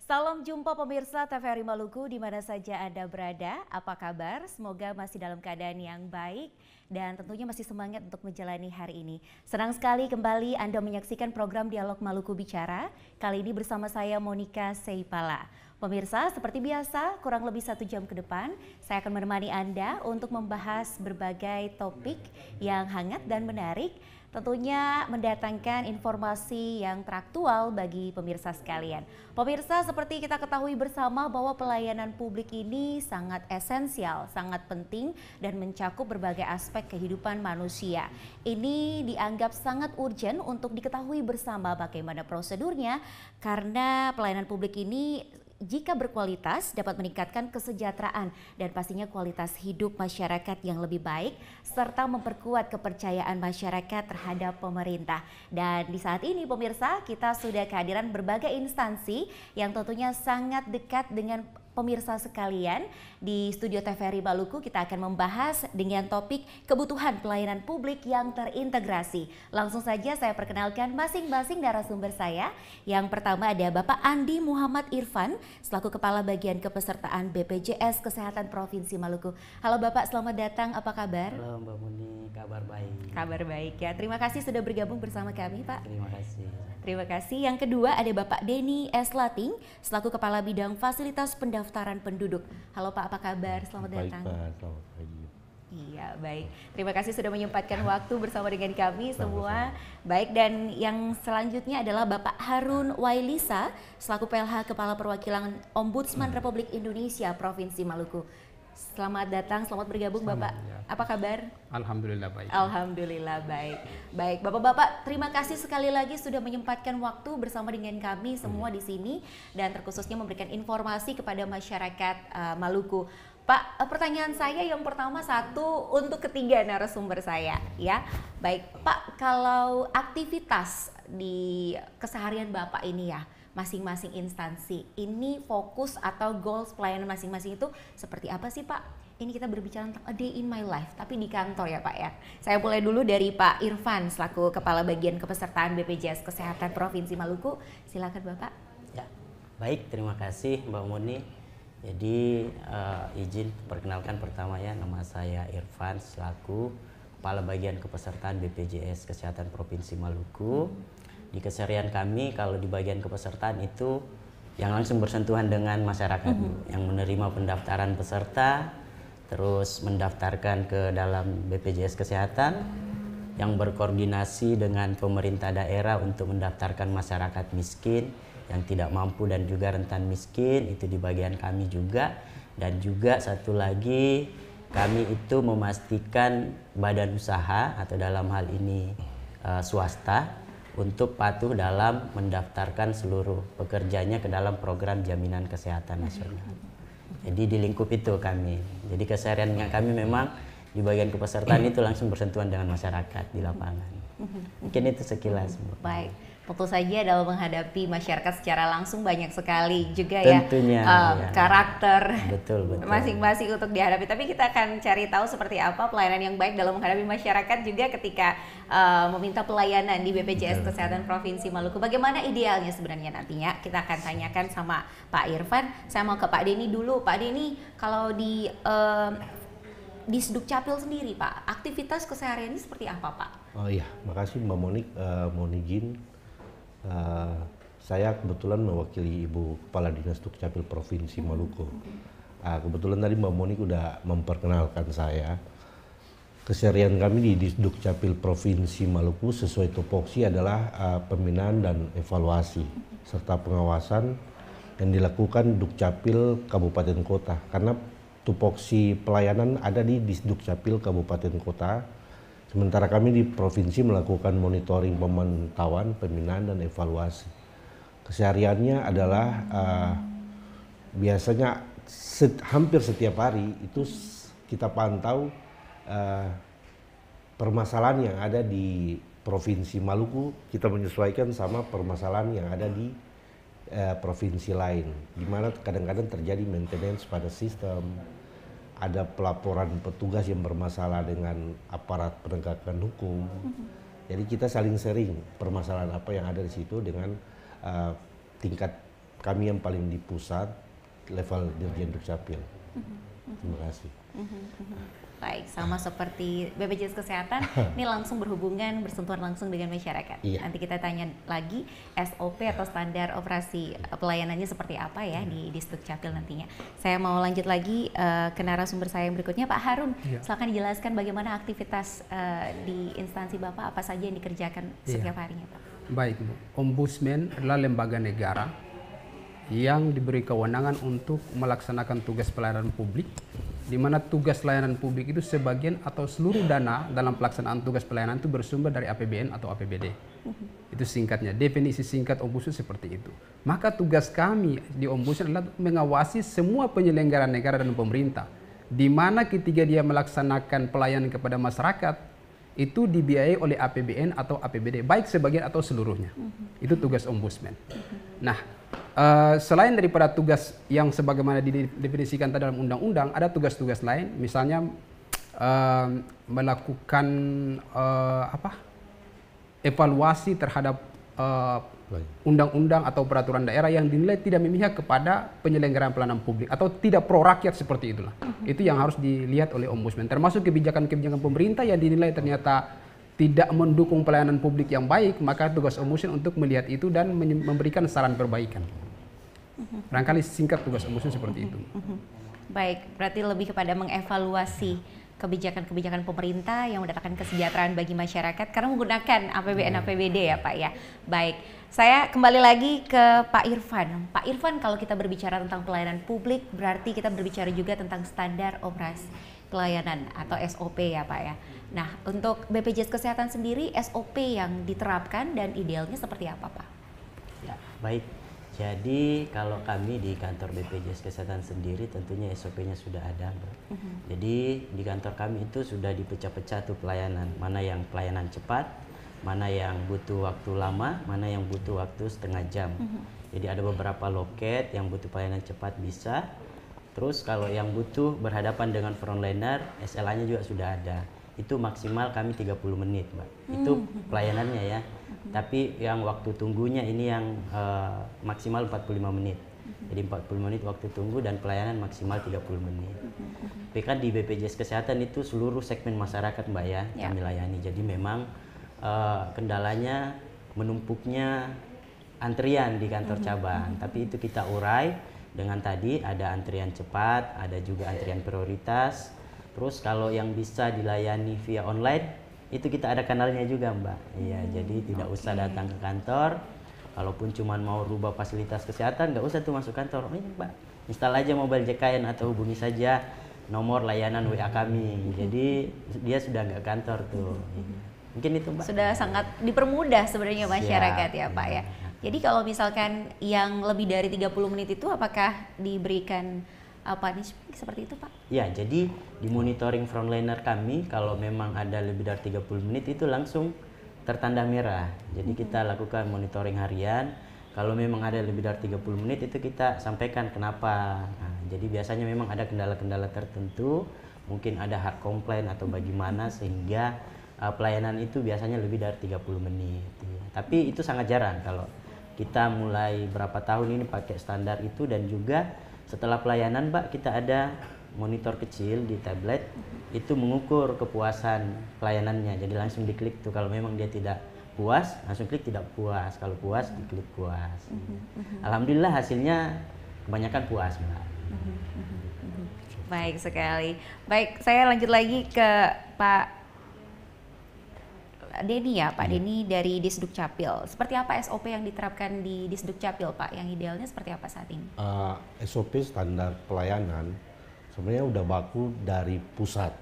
Salam jumpa pemirsa TVRI Maluku di mana saja Anda berada. Apa kabar? Semoga masih dalam keadaan yang baik dan tentunya masih semangat untuk menjalani hari ini. Senang sekali kembali Anda menyaksikan program Dialog Maluku Bicara. Kali ini bersama saya Monica Seipala. Pemirsa, seperti biasa kurang lebih 1 jam ke depan saya akan menemani Anda untuk membahas berbagai topik yang hangat dan menarik. Tentunya mendatangkan informasi yang teraktual bagi pemirsa sekalian. Pemirsa, seperti kita ketahui bersama bahwa pelayanan publik ini sangat esensial, sangat penting dan mencakup berbagai aspek kehidupan manusia. Ini dianggap sangat urgent untuk diketahui bersama bagaimana prosedurnya karena pelayanan publik ini jika berkualitas dapat meningkatkan kesejahteraan dan pastinya kualitas hidup masyarakat yang lebih baik serta memperkuat kepercayaan masyarakat terhadap pemerintah. Dan di saat ini pemirsa, kita sudah kehadiran berbagai instansi yang tentunya sangat dekat dengan pemirsa sekalian. Di studio TVRI Maluku kita akan membahas dengan topik kebutuhan pelayanan publik yang terintegrasi. Langsung saja saya perkenalkan masing-masing narasumber saya. Yang pertama ada Bapak Andi Muhammad Irfan selaku Kepala Bagian Kepesertaan BPJS Kesehatan Provinsi Maluku. Halo Bapak, selamat datang. Apa kabar? Halo Mbak Muni, kabar baik. Kabar baik ya. Terima kasih sudah bergabung bersama kami Pak. Terima kasih. Terima kasih. Yang kedua ada Bapak Denny S. Lating selaku Kepala Bidang Fasilitas Pendaftaran Penduduk. Halo Pak, apa kabar? Selamat datang. Baik Pak, selamat pagi. Iya, baik. Terima kasih sudah menyempatkan waktu bersama dengan kami semua. Baik, dan yang selanjutnya adalah Bapak Harun Wailisa selaku PLH Kepala Perwakilan Ombudsman Republik Indonesia Provinsi Maluku. Selamat datang, selamat bergabung Bapak. Apa kabar? Alhamdulillah baik. Alhamdulillah baik. Baik, Bapak-bapak, terima kasih sekali lagi sudah menyempatkan waktu bersama dengan kami semua di sini dan terkhususnya memberikan informasi kepada masyarakat Maluku. Pak, pertanyaan saya yang pertama satu untuk ketiga narasumber saya ya. Baik, Pak, kalau aktivitas di keseharian Bapak ini ya, masing-masing instansi ini fokus atau goals pelayanan masing-masing itu seperti apa sih Pak? Ini kita berbicara tentang a day in my life tapi di kantor ya Pak ya. Saya mulai dulu dari Pak Irfan selaku Kepala Bagian Kepesertaan BPJS Kesehatan Provinsi Maluku. Silakan Bapak. Ya, baik, terima kasih Mbak Muni. Jadi izin perkenalkan pertama ya, nama saya Irfan selaku Kepala Bagian Kepesertaan BPJS Kesehatan Provinsi Maluku. Di keseharian kami kalau di bagian kepesertaan itu yang langsung bersentuhan dengan masyarakat, yang menerima pendaftaran peserta, terus mendaftarkan ke dalam BPJS Kesehatan, yang berkoordinasi dengan pemerintah daerah untuk mendaftarkan masyarakat miskin yang tidak mampu dan juga rentan miskin, itu di bagian kami juga. Dan juga satu lagi kami itu memastikan badan usaha atau dalam hal ini swasta untuk patuh dalam mendaftarkan seluruh pekerjanya ke dalam program jaminan kesehatan nasional. Jadi di lingkup itu kami. Jadi keseharian kami memang di bagian kepesertaan itu langsung bersentuhan dengan masyarakat di lapangan. Mungkin itu sekilas. Baik. Tentu saja dalam menghadapi masyarakat secara langsung banyak sekali juga tentunya, ya karakter betul. masing-masing untuk dihadapi. Tapi kita akan cari tahu seperti apa pelayanan yang baik dalam menghadapi masyarakat juga ketika meminta pelayanan di BPJS Kesehatan Provinsi Maluku. Bagaimana idealnya sebenarnya nantinya? Kita akan tanyakan sama Pak Irfan. Saya mau ke Pak Denny dulu. Pak Denny, kalau di Sdukcapil sendiri Pak, aktivitas keseharian ini seperti apa Pak? Oh iya, makasih Mbak Monik. Mohon izin. Saya kebetulan mewakili Ibu Kepala Dinas Dukcapil Provinsi Maluku. Kebetulan tadi Mbak Monik udah memperkenalkan saya. Keseharian kami di Dukcapil Provinsi Maluku sesuai tupoksi adalah pembinaan dan evaluasi serta pengawasan yang dilakukan Dukcapil Kabupaten Kota. Karena tupoksi pelayanan ada di Dukcapil Kabupaten Kota. Sementara kami di provinsi melakukan monitoring, pemantauan, pembinaan, dan evaluasi. Kesehariannya adalah biasanya hampir setiap hari itu kita pantau permasalahan yang ada di Provinsi Maluku, kita menyesuaikan sama permasalahan yang ada di provinsi lain. Di mana kadang-kadang terjadi maintenance pada sistem, ada pelaporan petugas yang bermasalah dengan aparat penegakan hukum. Jadi kita saling sharing permasalahan apa yang ada di situ dengan tingkat kami yang paling di pusat level Dirjen Dukcapil. Terima kasih. Baik, sama seperti BPJS Kesehatan, ini langsung berhubungan, bersentuhan langsung dengan masyarakat. Iya. Nanti kita tanya lagi SOP atau standar operasi pelayanannya seperti apa ya di Dukcapil nantinya. Saya mau lanjut lagi ke narasumber saya yang berikutnya, Pak Harun. Silakan dijelaskan bagaimana aktivitas di instansi Bapak, apa saja yang dikerjakan setiap harinya, Pak. Baik, Bu. Ombudsman adalah lembaga negara yang diberi kewenangan untuk melaksanakan tugas pelayanan publik, di mana tugas pelayanan publik itu sebagian atau seluruh dana dalam pelaksanaan tugas pelayanan itu bersumber dari APBN atau APBD. Itu singkatnya, definisi singkat Ombudsman seperti itu. Maka tugas kami di Ombudsman adalah mengawasi semua penyelenggara negara dan pemerintah, di mana ketika dia melaksanakan pelayanan kepada masyarakat, itu dibiayai oleh APBN atau APBD, baik sebagian atau seluruhnya. Itu tugas Ombudsman. Nah, selain daripada tugas yang sebagaimana didefinisikan dalam undang-undang, ada tugas-tugas lain, misalnya melakukan evaluasi terhadap undang-undang atau peraturan daerah yang dinilai tidak memihak kepada penyelenggaraan pelayanan publik atau tidak pro rakyat seperti itulah. Itu yang harus dilihat oleh Ombudsman, termasuk kebijakan-kebijakan pemerintah yang dinilai ternyata tidak mendukung pelayanan publik yang baik, maka tugas Ombudsman untuk melihat itu dan memberikan saran perbaikan. Barangkali singkat tugas Ombudsman seperti itu. Baik, berarti lebih kepada mengevaluasi kebijakan-kebijakan pemerintah yang mendatangkan kesejahteraan bagi masyarakat karena menggunakan APBN APBD ya Pak ya. Baik, saya kembali lagi ke Pak Irfan. Pak Irfan, kalau kita berbicara tentang pelayanan publik berarti kita berbicara juga tentang standar operasi pelayanan atau SOP ya Pak ya. Nah, untuk BPJS Kesehatan sendiri SOP yang diterapkan dan idealnya seperti apa Pak? Ya, baik. Jadi kalau kami di kantor BPJS Kesehatan sendiri tentunya SOP-nya sudah ada, Mbak. Jadi di kantor kami itu sudah dipecah-pecah tuh pelayanan, mana yang pelayanan cepat, mana yang butuh waktu lama, mana yang butuh waktu setengah jam. Jadi ada beberapa loket yang butuh pelayanan cepat bisa. Terus kalau yang butuh berhadapan dengan frontliner, SLA-nya juga sudah ada. Itu maksimal kami 30 menit, Mbak. Itu pelayanannya ya. Tapi yang waktu tunggunya ini yang maksimal 45 menit. Jadi 40 menit waktu tunggu dan pelayanan maksimal 30 menit. Tapi kan di BPJS Kesehatan itu seluruh segmen masyarakat, Mbak ya, kami layani. Jadi memang kendalanya menumpuknya antrian di kantor cabang. Tapi itu kita urai dengan tadi ada antrian cepat, ada juga antrian prioritas. Terus kalau yang bisa dilayani via online, itu kita ada kanalnya juga, Mbak. Iya, jadi tidak usah datang ke kantor. Kalaupun cuma mau rubah fasilitas kesehatan, nggak usah tuh masuk kantor. Oh iya, Mbak, install aja mobile JKN atau hubungi saja nomor layanan WA kami. Jadi dia sudah nggak kantor tuh. Mungkin itu, Mbak. Sudah sangat dipermudah sebenarnya masyarakat ya Pak ya. Jadi kalau misalkan yang lebih dari 30 menit itu apakah diberikan apa nih seperti itu Pak? Ya, jadi di monitoring frontliner kami kalau memang ada lebih dari 30 menit itu langsung tertanda merah. Jadi kita lakukan monitoring harian. Kalau memang ada lebih dari 30 menit itu kita sampaikan kenapa. Nah, jadi biasanya memang ada kendala-kendala tertentu, mungkin ada hard complaint atau bagaimana sehingga pelayanan itu biasanya lebih dari 30 menit. Ya. Tapi itu sangat jarang kalau kita mulai berapa tahun ini pakai standar itu, dan juga setelah pelayanan, Mbak, kita ada monitor kecil di tablet itu mengukur kepuasan pelayanannya. Jadi langsung diklik tuh kalau memang dia tidak puas, langsung klik tidak puas. Kalau puas, diklik puas. Alhamdulillah hasilnya kebanyakan puas, Mbak. Baik sekali. Baik, saya lanjut lagi ke Pak Denny ya, Pak Denny dari Disdukcapil. Seperti apa SOP yang diterapkan di Disdukcapil, Pak? Yang idealnya seperti apa saat ini? SOP standar pelayanan sebenarnya udah baku dari pusat.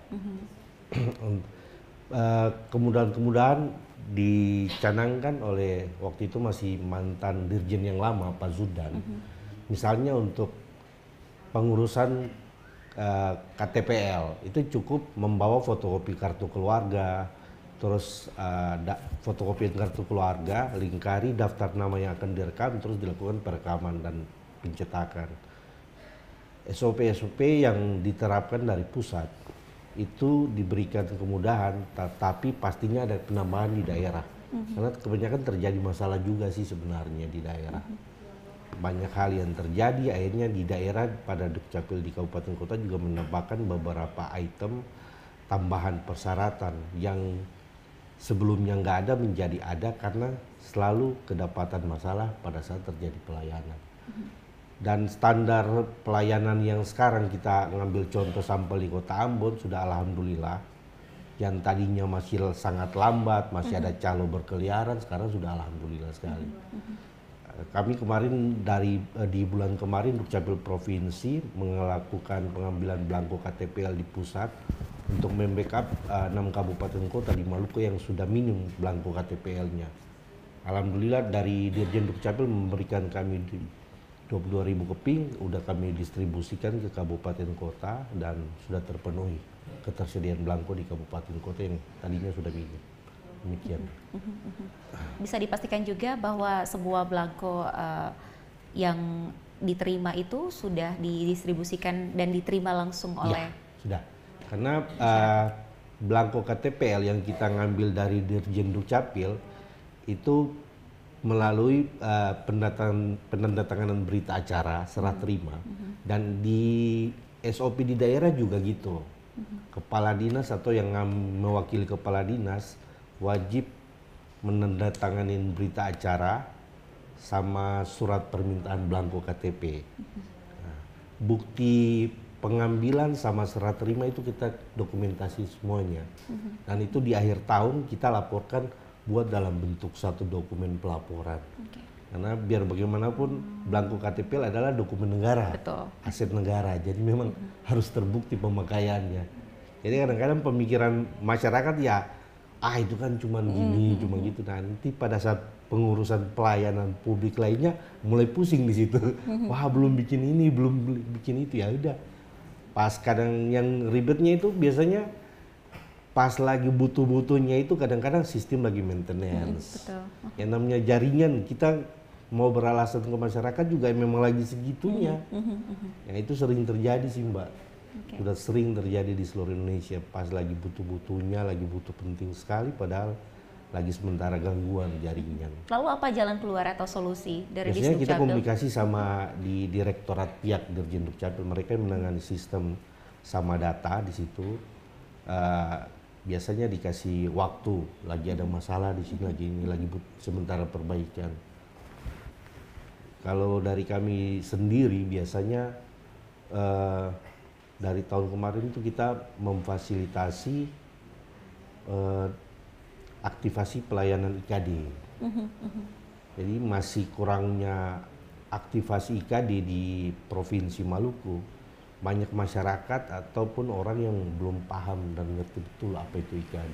Kemudahan-kemudahan dicanangkan oleh waktu itu masih mantan Dirjen yang lama, Pak Zudan. Misalnya untuk pengurusan KTPL itu cukup membawa fotokopi kartu keluarga, terus fotokopi kartu keluarga, lingkari daftar nama yang akan direkam, terus dilakukan perekaman dan pencetakan. SOP-SOP yang diterapkan dari pusat itu diberikan kemudahan, tapi pastinya ada penambahan di daerah. Karena kebanyakan terjadi masalah juga sih sebenarnya di daerah. banyak hal yang terjadi, akhirnya di daerah pada Dukcapil di kabupaten kota juga menambahkan beberapa item tambahan persyaratan yang sebelumnya nggak ada menjadi ada karena selalu kedapatan masalah pada saat terjadi pelayanan. Dan standar pelayanan yang sekarang kita ngambil contoh sampel di Kota Ambon sudah alhamdulillah, yang tadinya masih sangat lambat, masih ada calo berkeliaran, sekarang sudah alhamdulillah sekali. Kami kemarin di bulan kemarin Dukcapil Provinsi melakukan pengambilan belangko KTPL di pusat untuk membackup 6 kabupaten kota di Maluku yang sudah minim belangko KTPL-nya. Alhamdulillah dari Dirjen Dukcapil memberikan kami 22.000 keping, udah kami distribusikan ke kabupaten kota dan sudah terpenuhi ketersediaan belangko di kabupaten kota yang tadinya sudah minim. Demikian. Bisa dipastikan juga bahwa sebuah belangko yang diterima itu sudah didistribusikan dan diterima langsung oleh... Ya, sudah. Karena belangko KTPL yang kita ngambil dari Dirjen Dukcapil itu melalui penandatanganan berita acara serah terima dan di SOP di daerah juga gitu. Kepala dinas atau yang mewakili kepala dinas wajib menandatangani berita acara sama surat permintaan belangko KTP. Nah, bukti pengambilan sama serah terima itu kita dokumentasi semuanya. Dan itu di akhir tahun kita laporkan buat dalam bentuk satu dokumen pelaporan. Karena biar bagaimanapun belangko KTPL adalah dokumen negara, aset negara. Jadi memang harus terbukti pemakaiannya. Jadi kadang-kadang pemikiran masyarakat ya, itu kan cuma gini, cuma gitu. Nanti pada saat pengurusan pelayanan publik lainnya mulai pusing di situ. Wah, belum bikin ini, belum bikin itu, ya udah. Pas kadang yang ribetnya itu biasanya pas lagi butuh-butuhnya itu kadang-kadang sistem lagi maintenance. Yang namanya jaringan kita mau beralasan ke masyarakat juga memang lagi segitunya. Yang itu sering terjadi sih Mbak. Sudah sering terjadi di seluruh Indonesia pas lagi butuh-butuhnya, lagi butuh penting sekali padahal lagi sementara gangguan jaringan. Lalu apa jalan keluar atau solusi dari biasanya kita Dukcapil? komunikasi sama di Direktorat Pihak Dirjen Dukcapil, mereka yang menangani sistem sama data di situ. Biasanya dikasih waktu, lagi ada masalah di sini, lagi sementara perbaikan. Kalau dari kami sendiri biasanya dari tahun kemarin itu kita memfasilitasi aktivasi pelayanan IKD. Jadi masih kurangnya aktivasi IKD di Provinsi Maluku. Banyak masyarakat ataupun orang yang belum paham dan ngerti betul apa itu IKD.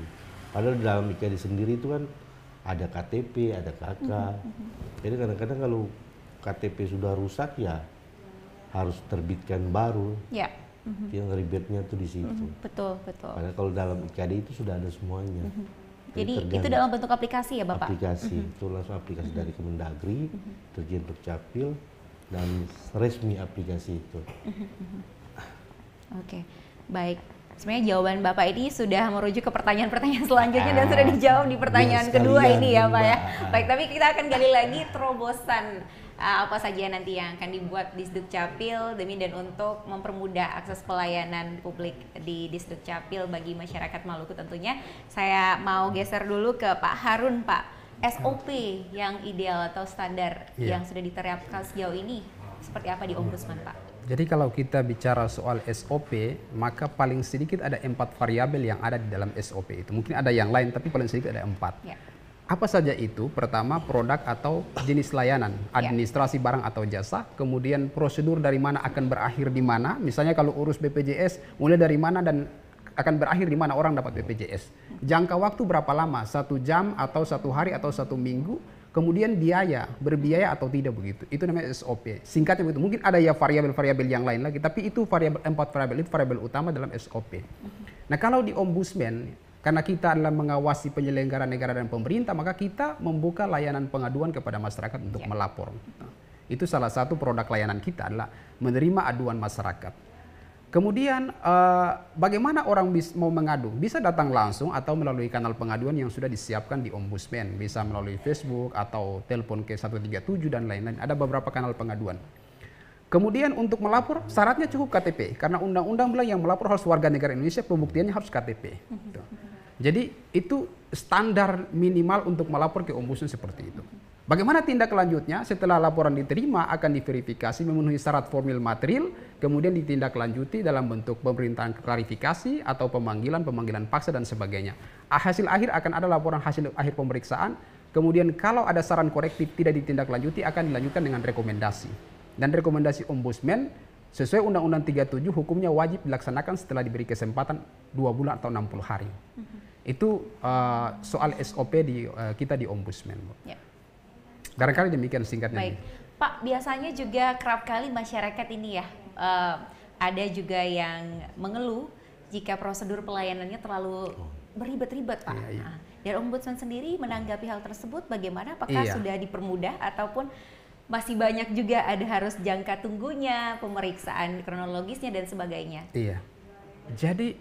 Padahal di dalam IKD sendiri itu kan ada KTP, ada KK. Jadi kadang-kadang kalau KTP sudah rusak ya harus terbitkan baru. Yang ribetnya tuh di situ. Betul. Padahal kalau dalam IKD itu sudah ada semuanya. Jadi itu dalam bentuk aplikasi ya Bapak? Aplikasi, itu langsung aplikasi dari Kemendagri, Dirjen Dukcapil, dan resmi aplikasi itu. Oke, baik. Sebenarnya jawaban Bapak ini sudah merujuk ke pertanyaan-pertanyaan selanjutnya dan sudah dijawab di pertanyaan kedua ini ya Pak ya. Baik, tapi kita akan gali lagi terobosan apa saja nanti yang akan dibuat di Dukcapil demi dan untuk mempermudah akses pelayanan publik di Dukcapil bagi masyarakat Maluku tentunya. Saya mau geser dulu ke Pak Harun, Pak. SOP yang ideal atau standar yang sudah diterapkan sejauh ini seperti apa di Ombudsman, Pak? Jadi kalau kita bicara soal SOP, maka paling sedikit ada 4 variabel yang ada di dalam SOP itu. Mungkin ada yang lain, tapi paling sedikit ada 4. Apa saja itu? Pertama, produk atau jenis layanan, administrasi barang atau jasa, kemudian prosedur dari mana akan berakhir di mana. Misalnya kalau urus BPJS, mulai dari mana dan akan berakhir di mana orang dapat BPJS. Jangka waktu berapa lama? 1 jam atau 1 hari atau 1 minggu? Kemudian biaya, berbiaya atau tidak begitu. Itu namanya SOP. Singkatnya begitu. Mungkin ada ya variabel-variabel yang lain lagi, tapi itu 4 variabel itu variabel utama dalam SOP. Nah, kalau di Ombudsman, karena kita adalah mengawasi penyelenggara negara dan pemerintah, maka kita membuka layanan pengaduan kepada masyarakat untuk melapor. Itu salah satu produk layanan kita adalah menerima aduan masyarakat. Kemudian bagaimana orang mau mengadu? Bisa datang langsung atau melalui kanal pengaduan yang sudah disiapkan di Ombudsman. Bisa melalui Facebook atau telepon ke 137 dan lain-lain. Ada beberapa kanal pengaduan. Kemudian untuk melapor syaratnya cukup KTP. Karena undang-undang bilang yang melapor harus warga negara Indonesia, pembuktiannya harus KTP. Jadi itu standar minimal untuk melapor ke Ombudsman seperti itu. Bagaimana tindak lanjutnya? Setelah laporan diterima akan diverifikasi memenuhi syarat formil material, kemudian ditindaklanjuti dalam bentuk pemerintahan klarifikasi atau pemanggilan paksa dan sebagainya. Hasil akhir akan ada laporan hasil akhir pemeriksaan, kemudian kalau ada saran korektif tidak ditindaklanjuti akan dilanjutkan dengan rekomendasi. Dan rekomendasi Ombudsman sesuai Undang-Undang 37 hukumnya wajib dilaksanakan setelah diberi kesempatan 2 bulan atau 60 hari. Itu soal SOP kita di Ombudsman. Ya. Barangkali demikian singkatnya. Baik, Pak, biasanya juga kerap kali masyarakat ini ya, ada juga yang mengeluh jika prosedur pelayanannya terlalu beribet-ribet, Pak. Iya. Nah, dan Ombudsman sendiri menanggapi hal tersebut bagaimana? Apakah sudah dipermudah ataupun masih banyak juga ada harus jangka tunggunya, pemeriksaan kronologisnya dan sebagainya? Iya, jadi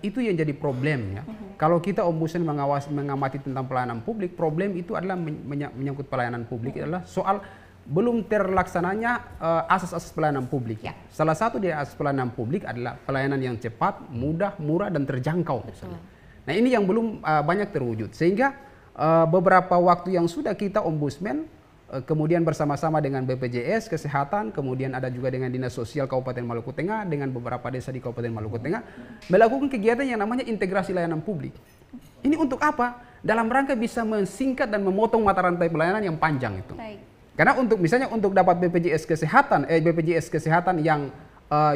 itu yang jadi problemnya. Kalau kita Ombudsman mengamati tentang pelayanan publik, problem itu adalah menyangkut pelayanan publik adalah soal belum terlaksananya asas-asas pelayanan publik. Ya. Salah satu dari asas pelayanan publik adalah pelayanan yang cepat, mudah, murah, dan terjangkau. Nah ini yang belum banyak terwujud. Sehingga beberapa waktu yang sudah kita Ombudsman kemudian bersama-sama dengan BPJS Kesehatan, kemudian ada juga dengan Dinas Sosial Kabupaten Maluku Tengah, dengan beberapa desa di Kabupaten Maluku Tengah, melakukan kegiatan yang namanya integrasi layanan publik. Ini untuk apa? Dalam rangka bisa mensingkat dan memotong mata rantai pelayanan yang panjang itu. Baik. Karena untuk misalnya untuk dapat BPJS Kesehatan yang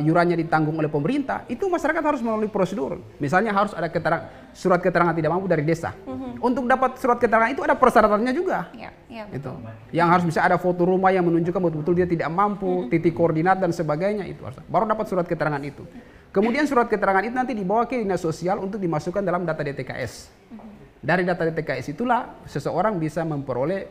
yurannya ditanggung oleh pemerintah, itu masyarakat harus melalui prosedur. Misalnya harus ada surat keterangan tidak mampu dari desa. Untuk dapat surat keterangan itu ada persyaratannya juga. Itu. Yang harus bisa ada foto rumah yang menunjukkan betul-betul dia tidak mampu, titik koordinat dan sebagainya itu harus. Baru dapat surat keterangan itu. Kemudian surat keterangan itu nanti dibawa ke Dinas Sosial untuk dimasukkan dalam data DTKS. Dari data DTKS itulah seseorang bisa memperoleh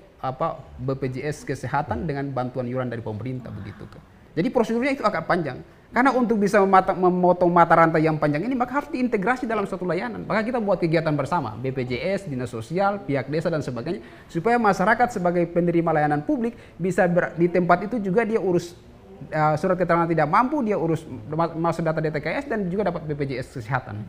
BPJS Kesehatan dengan bantuan iuran dari pemerintah begitu. Jadi prosedurnya itu agak panjang. Karena untuk bisa memotong mata rantai yang panjang ini maka harus diintegrasi dalam suatu layanan. Maka kita buat kegiatan bersama, BPJS, Dinas Sosial, pihak desa dan sebagainya, supaya masyarakat sebagai penerima layanan publik bisa di tempat itu juga dia urus surat keterangan tidak mampu, dia urus masuk data DTKS dan juga dapat BPJS Kesehatan.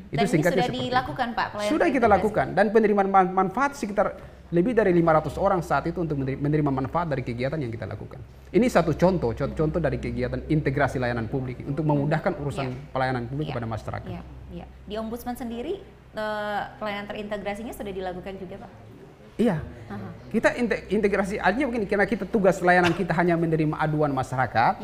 Itu singkatnya sudah dilakukan, Pak? Sudah kita lakukan dan penerimaan manfaat sekitar lebih dari 500 orang saat itu untuk menerima manfaat dari kegiatan yang kita lakukan. Ini satu contoh dari kegiatan integrasi layanan publik untuk memudahkan urusan pelayanan publik kepada masyarakat. Di Ombudsman sendiri pelayanan terintegrasinya sudah dilakukan juga, Pak? Iya, kita integrasi artinya begini, karena kita tugas layanan kita hanya menerima aduan masyarakat.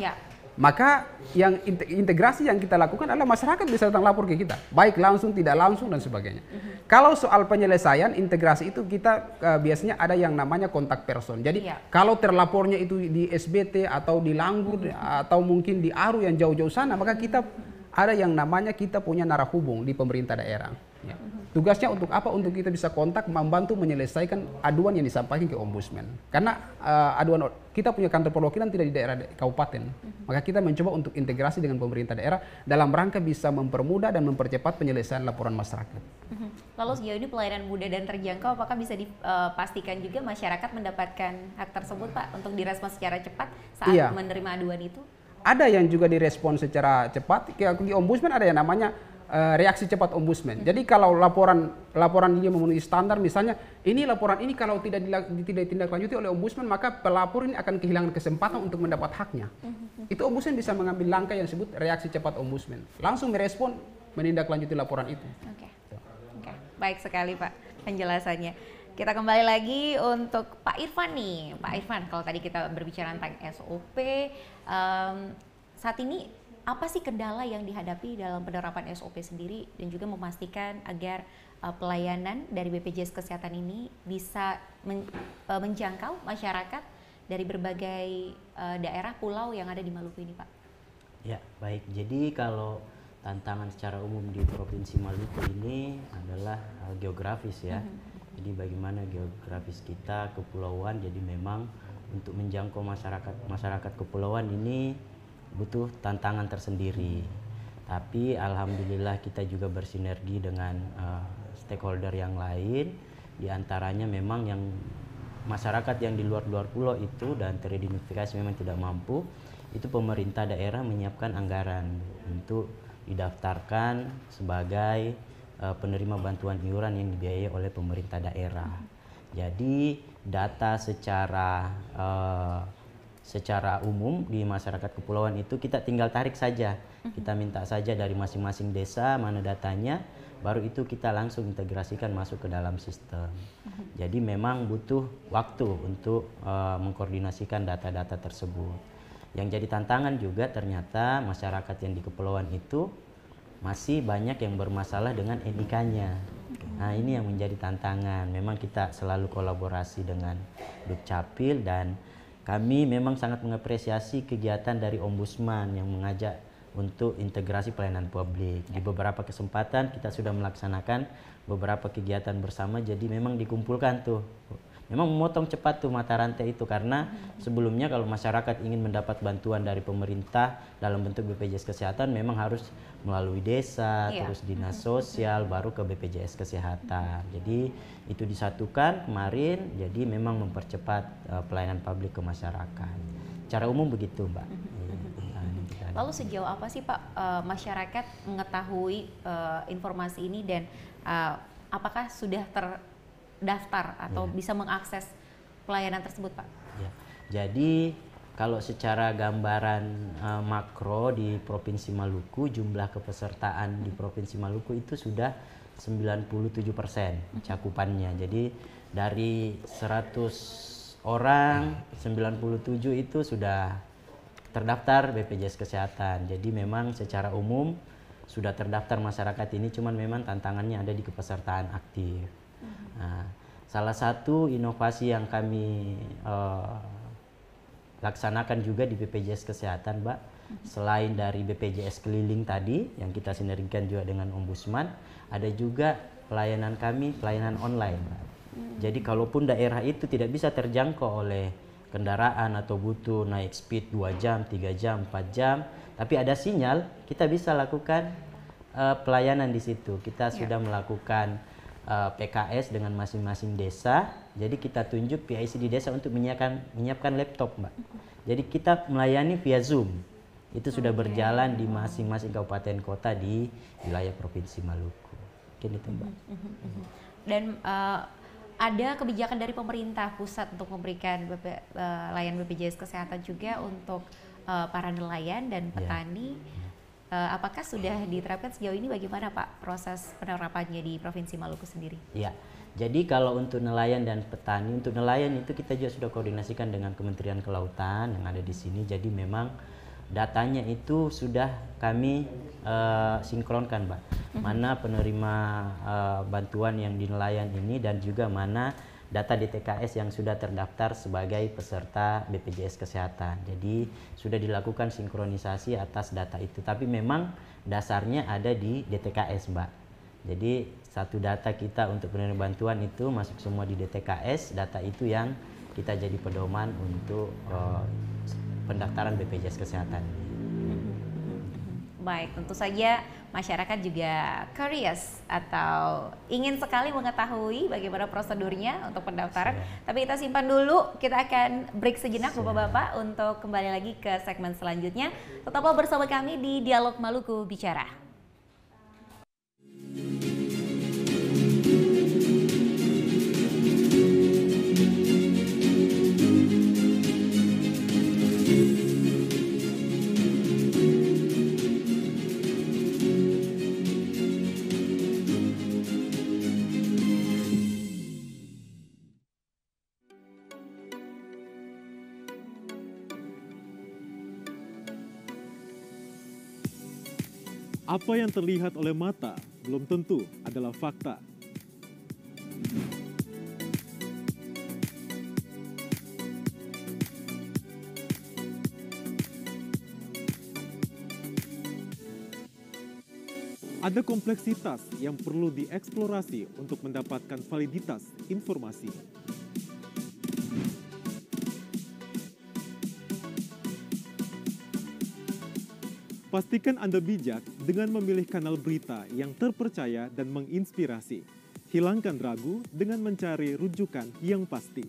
Maka yang integrasi yang kita lakukan adalah masyarakat bisa datang lapor ke kita, baik langsung, tidak langsung dan sebagainya. Kalau soal penyelesaian integrasi itu kita biasanya ada yang namanya kontak person. Jadi kalau terlapornya itu di SBT atau di Langgur atau mungkin di Aru yang jauh-jauh sana, maka kita ada yang namanya kita punya narahubung di pemerintah daerah. Tugasnya untuk apa? Untuk kita bisa kontak, membantu menyelesaikan aduan yang disampaikan ke Ombudsman. Karena aduan kita punya kantor perwakilan tidak di daerah kabupaten. Maka kita mencoba untuk integrasi dengan pemerintah daerah dalam rangka bisa mempermudah dan mempercepat penyelesaian laporan masyarakat. Lalu sejauh ini pelayanan mudah dan terjangkau, apakah bisa dipastikan juga masyarakat mendapatkan hak tersebut, Pak, untuk direspon secara cepat saat menerima aduan itu? Ada yang juga direspon secara cepat. Di Ombudsman ada yang namanya reaksi cepat Ombudsman. Jadi kalau laporan dia memenuhi standar, misalnya ini laporan ini kalau tidak ditindaklanjuti oleh Ombudsman, maka pelapor ini akan kehilangan kesempatan untuk mendapat haknya. Itu Ombudsman bisa mengambil langkah yang disebut reaksi cepat Ombudsman. Langsung merespon, menindaklanjuti laporan itu. Oke. Baik sekali, Pak, penjelasannya. Kita kembali lagi untuk Pak Irfan nih. Pak Irfan, kalau tadi kita berbicara tentang SOP, saat ini apa sih kendala yang dihadapi dalam penerapan SOP sendiri dan juga memastikan agar pelayanan dari BPJS Kesehatan ini bisa menjangkau masyarakat dari berbagai daerah pulau yang ada di Maluku ini, Pak? Ya, baik. Jadi kalau tantangan secara umum di Provinsi Maluku ini adalah geografis ya. Jadi bagaimana geografis kita kepulauan, jadi memang untuk menjangkau masyarakat kepulauan ini butuh tantangan tersendiri. Tapi alhamdulillah kita juga bersinergi dengan stakeholder yang lain, di antaranya memang yang masyarakat yang di luar pulau itu dan teridentifikasi memang tidak mampu, itu pemerintah daerah menyiapkan anggaran untuk didaftarkan sebagai penerima bantuan iuran yang dibiayai oleh pemerintah daerah. Jadi data secara umum di masyarakat kepulauan itu kita tinggal tarik saja. Kita minta saja dari masing-masing desa mana datanya, baru itu kita langsung integrasikan masuk ke dalam sistem. Jadi memang butuh waktu untuk mengkoordinasikan data-data tersebut. Yang jadi tantangan juga ternyata masyarakat yang di kepulauan itu masih banyak yang bermasalah dengan NIK-nya. Nah ini yang menjadi tantangan. Memang kita selalu kolaborasi dengan Dukcapil dan kami memang sangat mengapresiasi kegiatan dari Ombudsman yang mengajak untuk integrasi pelayanan publik. Di beberapa kesempatan kita sudah melaksanakan beberapa kegiatan bersama, jadi memang dikumpulkan tuh. Memang memotong cepat tuh mata rantai itu, karena sebelumnya kalau masyarakat ingin mendapat bantuan dari pemerintah dalam bentuk BPJS Kesehatan memang harus melalui desa, terus dinas sosial, baru ke BPJS Kesehatan. Jadi itu disatukan kemarin, jadi memang mempercepat pelayanan publik ke masyarakat. Secara umum begitu, Mbak. Lalu sejauh apa sih Pak masyarakat mengetahui informasi ini dan apakah sudah terdaftar atau bisa mengakses pelayanan tersebut, Pak? Ya. Jadi kalau secara gambaran makro di Provinsi Maluku, jumlah kepesertaan di Provinsi Maluku itu sudah 97% cakupannya. Jadi dari 100 orang 97 itu sudah terdaftar BPJS Kesehatan. Jadi memang secara umum sudah terdaftar masyarakat ini, cuman memang tantangannya ada di kepesertaan aktif. Nah, salah satu inovasi yang kami laksanakan juga di BPJS Kesehatan, Mbak, selain dari BPJS keliling tadi yang kita sinergikan juga dengan Ombudsman, ada juga pelayanan kami, pelayanan online, Mbak. Jadi kalaupun daerah itu tidak bisa terjangkau oleh kendaraan atau butuh naik speed 2 jam, 3 jam, 4 jam, tapi ada sinyal, kita bisa lakukan pelayanan di situ. Kita sudah melakukan PKS dengan masing-masing desa, jadi kita tunjuk PIC di desa untuk menyiapkan laptop, Mbak. Jadi kita melayani via Zoom. Itu sudah berjalan di masing-masing kabupaten kota di wilayah Provinsi Maluku. Mungkin itu, Mbak. Dan ada kebijakan dari pemerintah pusat untuk memberikan layanan BPJS Kesehatan juga untuk para nelayan dan petani. Apakah sudah diterapkan sejauh ini? Bagaimana Pak proses penerapannya di Provinsi Maluku sendiri? Ya, jadi kalau untuk nelayan dan petani, untuk nelayan itu kita juga sudah koordinasikan dengan Kementerian Kelautan yang ada di sini. Jadi memang datanya itu sudah kami sinkronkan, Mbak. Mana penerima bantuan yang di nelayan ini dan juga mana data DTKS yang sudah terdaftar sebagai peserta BPJS Kesehatan. Jadi sudah dilakukan sinkronisasi atas data itu. Tapi memang dasarnya ada di DTKS, Mbak. Jadi satu data kita untuk penerima bantuan itu masuk semua di DTKS. Data itu yang kita jadi pedoman untuk pendaftaran BPJS Kesehatan. Baik, tentu saja masyarakat juga curious atau ingin sekali mengetahui bagaimana prosedurnya untuk pendaftaran. Tapi kita simpan dulu, kita akan break sejenak Bapak-Bapak untuk kembali lagi ke segmen selanjutnya. Tetaplah bersama kami di Dialog Maluku Bicara. Apa yang terlihat oleh mata belum tentu adalah fakta. Ada kompleksitas yang perlu dieksplorasi untuk mendapatkan validitas informasi. Pastikan Anda bijak dengan memilih kanal berita yang terpercaya dan menginspirasi. Hilangkan ragu dengan mencari rujukan yang pasti.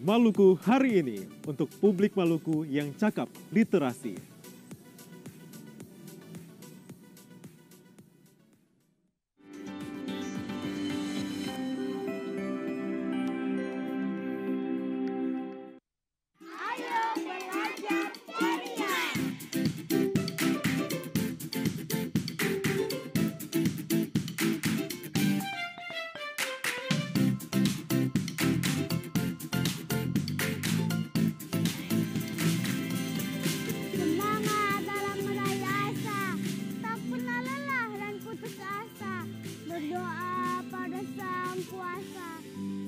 Maluku hari ini untuk publik Maluku yang cakap literasi. Semangat dalam meraih asa, tak pernah lelah dan putus asa. Berdoa pada Sang Kuasa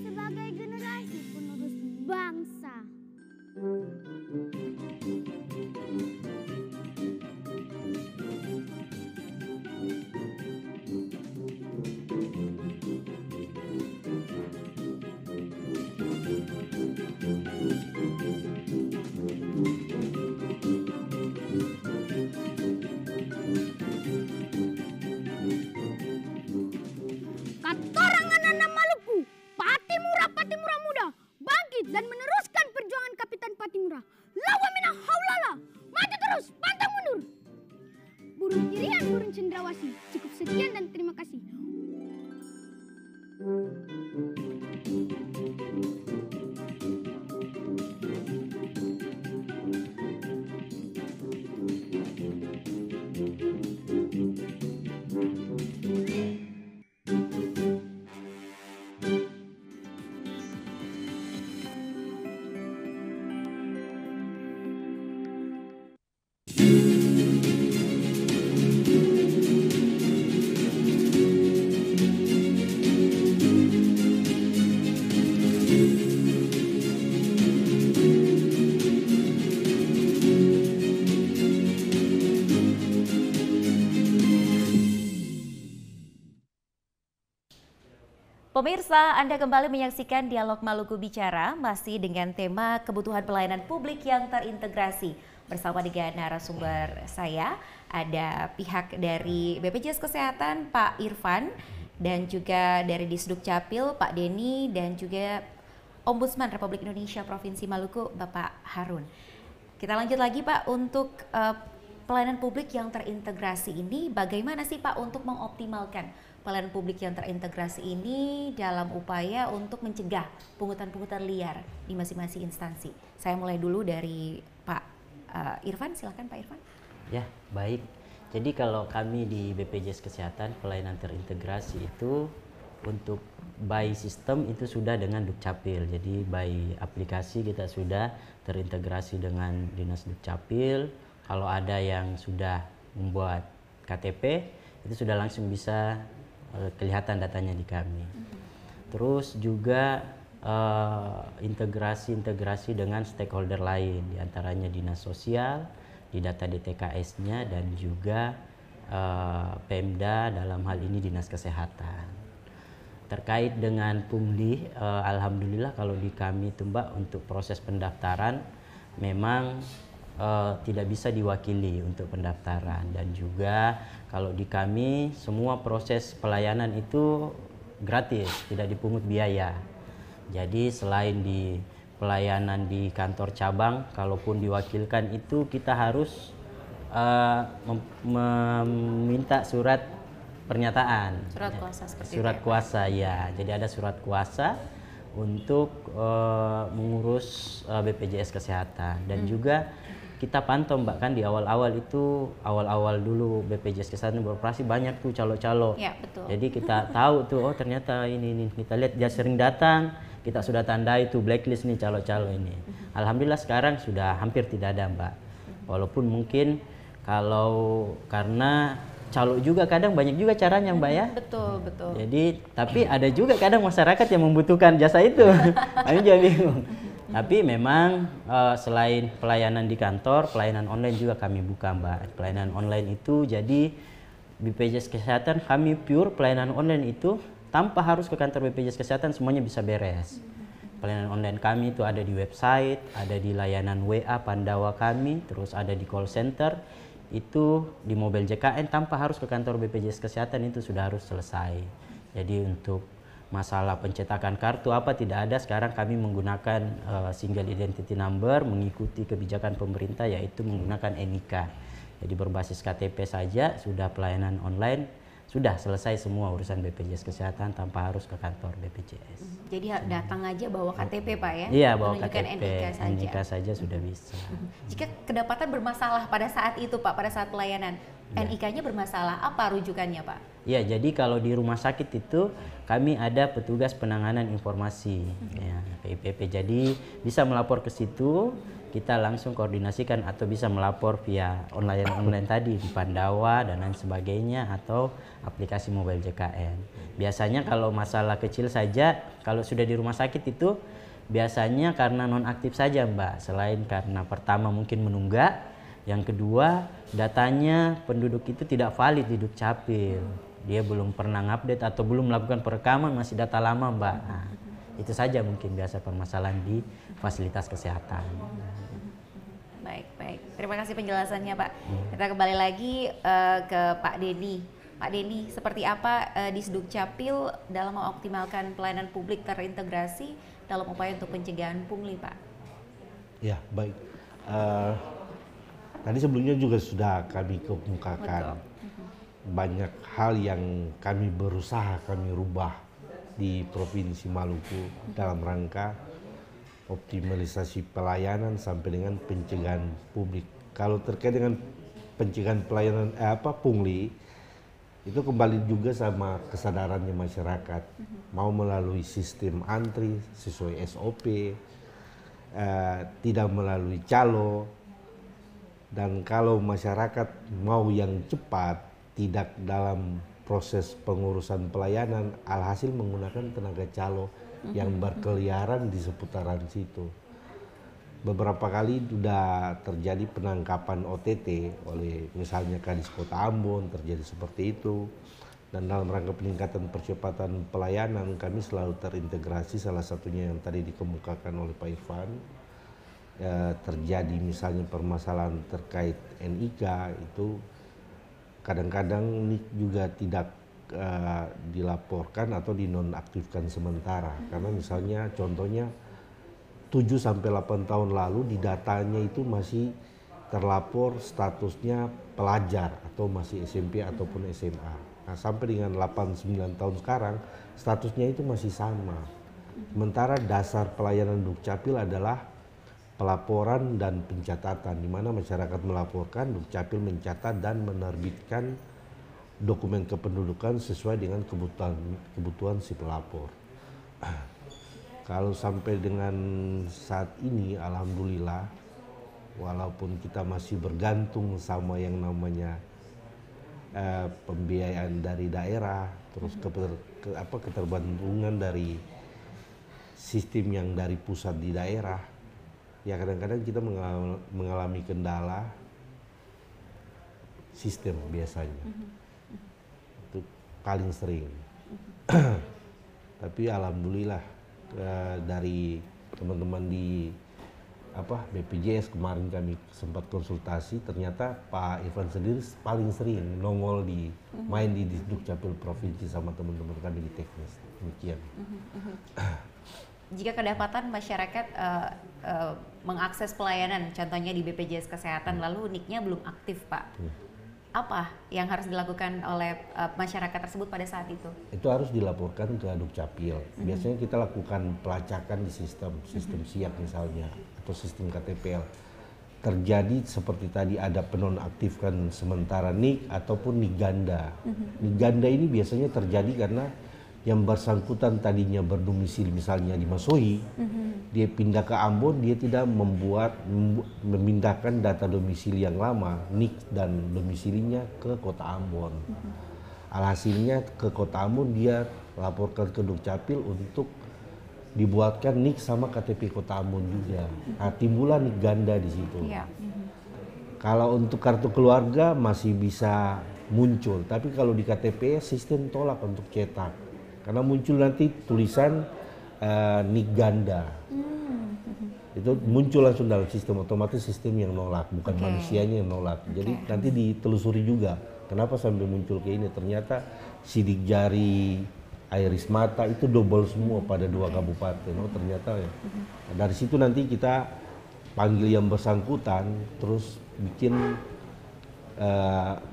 sebagai generasi penerus bangsa. Katorang anak-anak Maluku, Patimura muda, bangkit dan meneruskan perjuangan Kapitan Patimura. Lawa minang haulala, maju terus, pantang mundur. Burung kirian, burung cendrawasih, cukup sekian dan terima kasih. Pemirsa, Anda kembali menyaksikan Dialog Maluku Bicara masih dengan tema kebutuhan pelayanan publik yang terintegrasi. Bersama dengan narasumber saya, ada pihak dari BPJS Kesehatan Pak Irfan dan juga dari Disduk Capil Pak Denny dan juga Ombudsman Republik Indonesia Provinsi Maluku Bapak Harun. Kita lanjut lagi Pak, untuk pelayanan publik yang terintegrasi ini bagaimana sih Pak untuk mengoptimalkan pelayanan publik yang terintegrasi ini dalam upaya untuk mencegah pungutan-pungutan liar di masing-masing instansi? Saya mulai dulu dari Pak Irfan, silakan Pak Irfan. Ya, baik. Jadi kalau kami di BPJS Kesehatan pelayanan terintegrasi itu untuk by sistem itu sudah dengan Dukcapil. Jadi by aplikasi kita sudah terintegrasi dengan Dinas Dukcapil. Kalau ada yang sudah membuat KTP itu sudah langsung bisa kelihatan datanya di kami. Terus juga integrasi dengan stakeholder lain, diantaranya Dinas Sosial, di data DTKS-nya dan juga Pemda dalam hal ini Dinas Kesehatan. Terkait dengan pungli, alhamdulillah kalau di kami itu Mbak untuk proses pendaftaran memang tidak bisa diwakili untuk pendaftaran, dan juga kalau di kami semua proses pelayanan itu gratis, tidak dipungut biaya. Jadi selain di pelayanan di kantor cabang, kalaupun diwakilkan itu kita harus meminta surat pernyataan. Surat kuasa seperti surat itu ya, kuasa ya. Jadi ada surat kuasa untuk mengurus BPJS Kesehatan, dan juga kita pantau Mbak, kan di awal-awal dulu BPJS Kesehatan beroperasi banyak tuh calo-calo. Ya, betul. Jadi kita tahu tuh, oh ternyata ini kita lihat dia sering datang, kita sudah tandai tuh blacklist nih calo-calo ini. Alhamdulillah sekarang sudah hampir tidak ada Mbak. Walaupun mungkin karena calo juga kadang banyak juga caranya Mbak ya. Betul, betul. Jadi tapi ada juga kadang masyarakat yang membutuhkan jasa itu. Kami juga bingung. Tapi memang selain pelayanan di kantor, pelayanan online juga kami buka Mbak. Pelayanan online itu jadi BPJS Kesehatan kami pure pelayanan online itu tanpa harus ke kantor BPJS Kesehatan semuanya bisa beres. Pelayanan online kami itu ada di website, ada di layanan WA Pandawa kami, terus ada di call center. Itu di mobil JKN tanpa harus ke kantor BPJS Kesehatan itu sudah harus selesai. Jadi untuk masalah pencetakan kartu apa tidak ada, sekarang kami menggunakan single identity number mengikuti kebijakan pemerintah yaitu menggunakan NIK. Jadi berbasis KTP saja sudah pelayanan online. Sudah selesai semua urusan BPJS Kesehatan tanpa harus ke kantor BPJS. Jadi datang aja bawa KTP Pak ya? Iya, bawa menunjukkan KTP, NIK saja. NIK saja sudah bisa. Jika kedapatan bermasalah pada saat itu Pak, pada saat pelayanan, NIK-nya bermasalah, apa rujukannya Pak? Ya, jadi kalau di rumah sakit itu kami ada petugas penanganan informasi, ya, PIPP. Jadi bisa melapor ke situ, kita langsung koordinasikan atau bisa melapor via online tadi di Pandawa dan lain sebagainya atau aplikasi mobile JKN. Biasanya kalau masalah kecil saja, kalau sudah di rumah sakit itu biasanya karena nonaktif saja Mbak. Selain karena pertama mungkin menunggak, yang kedua datanya penduduk itu tidak valid di Dukcapil. Dia belum pernah update atau belum melakukan perekaman, masih data lama Mbak. Nah, itu saja mungkin biasa permasalahan di fasilitas kesehatan. Baik. Terima kasih penjelasannya Pak. Kita kembali lagi ke Pak Denny. Pak Denny, seperti apa di Dukcapil dalam mengoptimalkan pelayanan publik terintegrasi dalam upaya untuk pencegahan pungli Pak? Ya, baik. Tadi sebelumnya juga sudah kami kemukakan. Banyak hal yang kami berusaha kami rubah di Provinsi Maluku dalam rangka optimalisasi pelayanan sampai dengan pencegahan publik. Kalau terkait dengan pencegahan pelayanan pungli, itu kembali juga sama kesadarannya masyarakat. Mau melalui sistem antri sesuai SOP, tidak melalui calo, dan kalau masyarakat mau yang cepat, tidak dalam proses pengurusan pelayanan, alhasil menggunakan tenaga calo yang berkeliaran di seputaran situ. Beberapa kali sudah terjadi penangkapan OTT oleh misalnya Kadis Kota Ambon, terjadi seperti itu. Dan dalam rangka peningkatan percepatan pelayanan, kami selalu terintegrasi, salah satunya yang tadi dikemukakan oleh Pak Irfan. Terjadi misalnya permasalahan terkait NIK, itu kadang-kadang NIK juga tidak dilaporkan atau dinonaktifkan sementara. Karena misalnya contohnya 7-8 tahun lalu di datanya itu masih terlapor statusnya pelajar atau masih SMP ataupun SMA. Nah, sampai dengan 8-9 tahun sekarang statusnya itu masih sama. Sementara dasar pelayanan Dukcapil adalah pelaporan dan pencatatan, di mana masyarakat melaporkan, Dukcapil mencatat dan menerbitkan dokumen kependudukan sesuai dengan kebutuhan si pelapor. Kalau sampai dengan saat ini, alhamdulillah, walaupun kita masih bergantung sama yang namanya pembiayaan dari daerah, terus keterbantungan dari sistem yang dari pusat di daerah, ya kadang-kadang kita mengalami kendala sistem biasanya. Itu paling sering. Tapi alhamdulillah dari teman-teman di BPJS kemarin kami sempat konsultasi, ternyata Pak Irfan sendiri paling sering nongol main di Dukcapil Provinsi sama teman-teman kami di teknis. Demikian. Jika kedapatan masyarakat mengakses pelayanan, contohnya di BPJS Kesehatan, lalu NIK-nya belum aktif Pak, apa yang harus dilakukan oleh masyarakat tersebut pada saat itu? Itu harus dilaporkan ke Dukcapil. Biasanya kita lakukan pelacakan di sistem siap misalnya, atau sistem KTPL. Terjadi seperti tadi ada penonaktifkan sementara NIK ataupun NIK ganda. NIK ganda ini biasanya terjadi karena yang bersangkutan tadinya berdomisili misalnya di Masohi, dia pindah ke Ambon, dia tidak memindahkan data domisili yang lama, NIK dan domisilinya ke Kota Ambon. Alhasilnya ke Kota Ambon dia laporkan ke Dukcapil untuk dibuatkan NIK sama KTP Kota Ambon juga. Nah, timbullah NIK ganda di situ. Kalau untuk kartu keluarga masih bisa muncul, tapi kalau di KTP sistem tolak untuk cetak. Karena muncul nanti tulisan nik ganda. Itu muncul langsung dalam sistem otomatis, sistem yang nolak, bukan manusianya yang nolak. Jadi nanti ditelusuri juga kenapa sampai muncul kayak ini. Ternyata sidik jari, iris mata itu double semua pada 2 kabupaten. Oh ternyata ya. Dari situ nanti kita panggil yang bersangkutan, terus bikin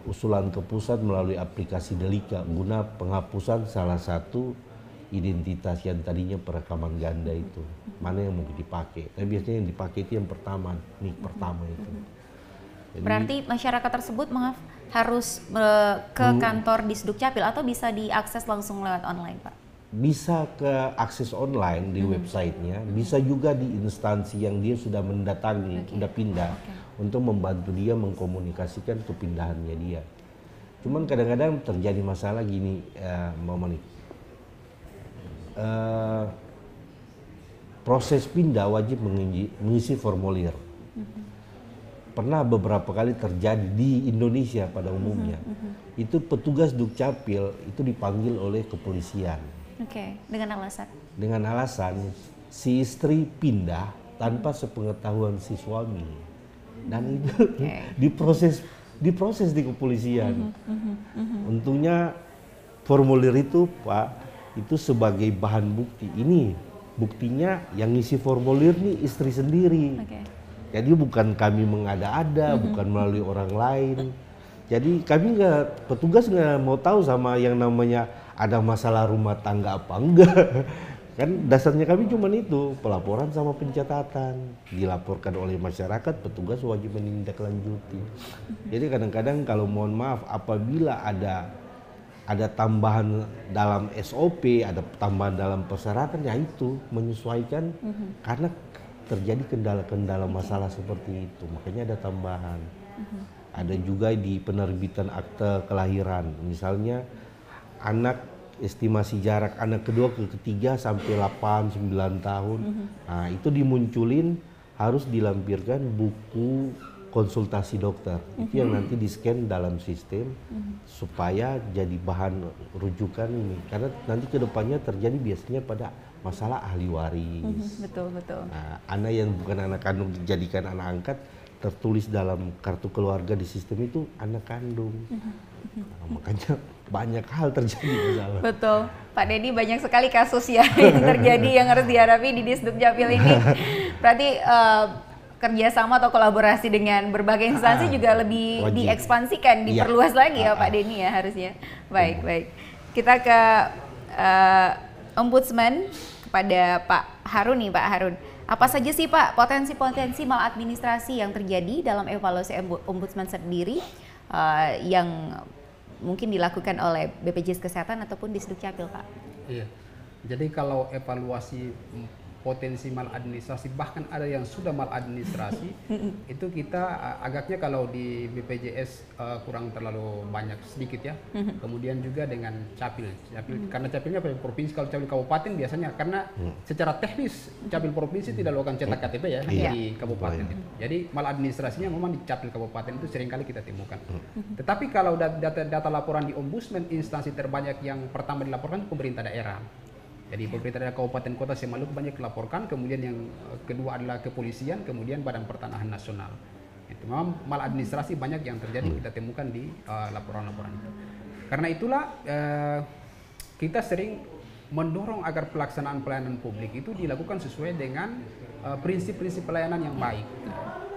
usulan ke pusat melalui aplikasi Delika guna penghapusan salah satu identitas yang tadinya perekaman ganda itu. Mana yang mau dipakai? Tapi biasanya yang dipakai itu yang pertama, nik pertama itu. Jadi, berarti masyarakat tersebut harus ke kantor di Sdukcapil atau bisa diakses langsung lewat online, Pak? Bisa ke akses online di websitenya, bisa juga di instansi yang dia sudah mendatangi, sudah pindah, untuk membantu dia mengkomunikasikan kepindahannya dia. Cuman kadang-kadang terjadi masalah gini, Mbak Moni. Proses pindah wajib mengisi formulir. Pernah beberapa kali terjadi di Indonesia pada umumnya. Itu petugas Dukcapil itu dipanggil oleh kepolisian. Dengan alasan? Dengan alasan si istri pindah tanpa sepengetahuan si suami. Dan itu diproses di kepolisian. Untungnya formulir itu, Pak, itu sebagai bahan bukti. Ini buktinya yang ngisi formulir nih istri sendiri. Jadi bukan kami mengada-ada, bukan melalui orang lain. Jadi kami petugas nggak mau tahu sama yang namanya ada masalah rumah tangga apa enggak. Kan dasarnya kami cuma itu, pelaporan sama pencatatan. Dilaporkan oleh masyarakat, petugas wajib menindaklanjuti. Jadi kadang-kadang kalau mohon maaf apabila ada tambahan dalam SOP, ada tambahan dalam persyaratan, ya itu menyesuaikan karena terjadi kendala-kendala masalah seperti itu, makanya ada tambahan. Ada juga di penerbitan akte kelahiran, misalnya anak estimasi jarak anak kedua ke ketiga sampai 8-9 tahun, nah itu dimunculin harus dilampirkan buku konsultasi dokter, itu yang nanti di-scan dalam sistem supaya jadi bahan rujukan ini. Karena nanti kedepannya terjadi biasanya pada masalah ahli waris. Betul. Nah, anak yang bukan anak kandung dijadikan anak angkat, tertulis dalam kartu keluarga di sistem itu anak kandung. Nah, makanya banyak hal terjadi masalah. Betul, Pak Denny, banyak sekali kasus ya yang terjadi yang harus dihadapi di Disdukcapil ini. Berarti kerjasama atau kolaborasi dengan berbagai instansi juga lebih diekspansikan, diperluas lagi ya Pak Denny ya harusnya. Baik. Kita ke Ombudsman, kepada Pak Harun nih, Pak Harun. Apa saja sih Pak potensi-potensi maladministrasi yang terjadi dalam evaluasi Ombudsman sendiri yang mungkin dilakukan oleh BPJS Kesehatan ataupun di Sdukcapil, Pak? Iya. Jadi kalau evaluasi potensi maladministrasi, bahkan ada yang sudah maladministrasi, itu kita agaknya kalau di BPJS kurang terlalu banyak, sedikit ya. Kemudian juga dengan Capil, karena Capilnya provinsi, kalau Capil kabupaten biasanya karena secara teknis Capil provinsi tidak lakukan cetak KTP ya di kabupaten itu. Jadi maladministrasinya memang di Capil kabupaten itu seringkali kita temukan. Tetapi kalau data laporan di Ombudsman, instansi terbanyak yang pertama dilaporkan pemerintah daerah. Jadi pemerintah daerah kabupaten kota Maluku banyak dilaporkan, kemudian yang kedua adalah kepolisian, kemudian Badan Pertanahan Nasional. Itu memang maladministrasi banyak yang terjadi kita temukan di laporan-laporan itu. Karena itulah kita sering mendorong agar pelaksanaan pelayanan publik itu dilakukan sesuai dengan prinsip-prinsip pelayanan yang baik.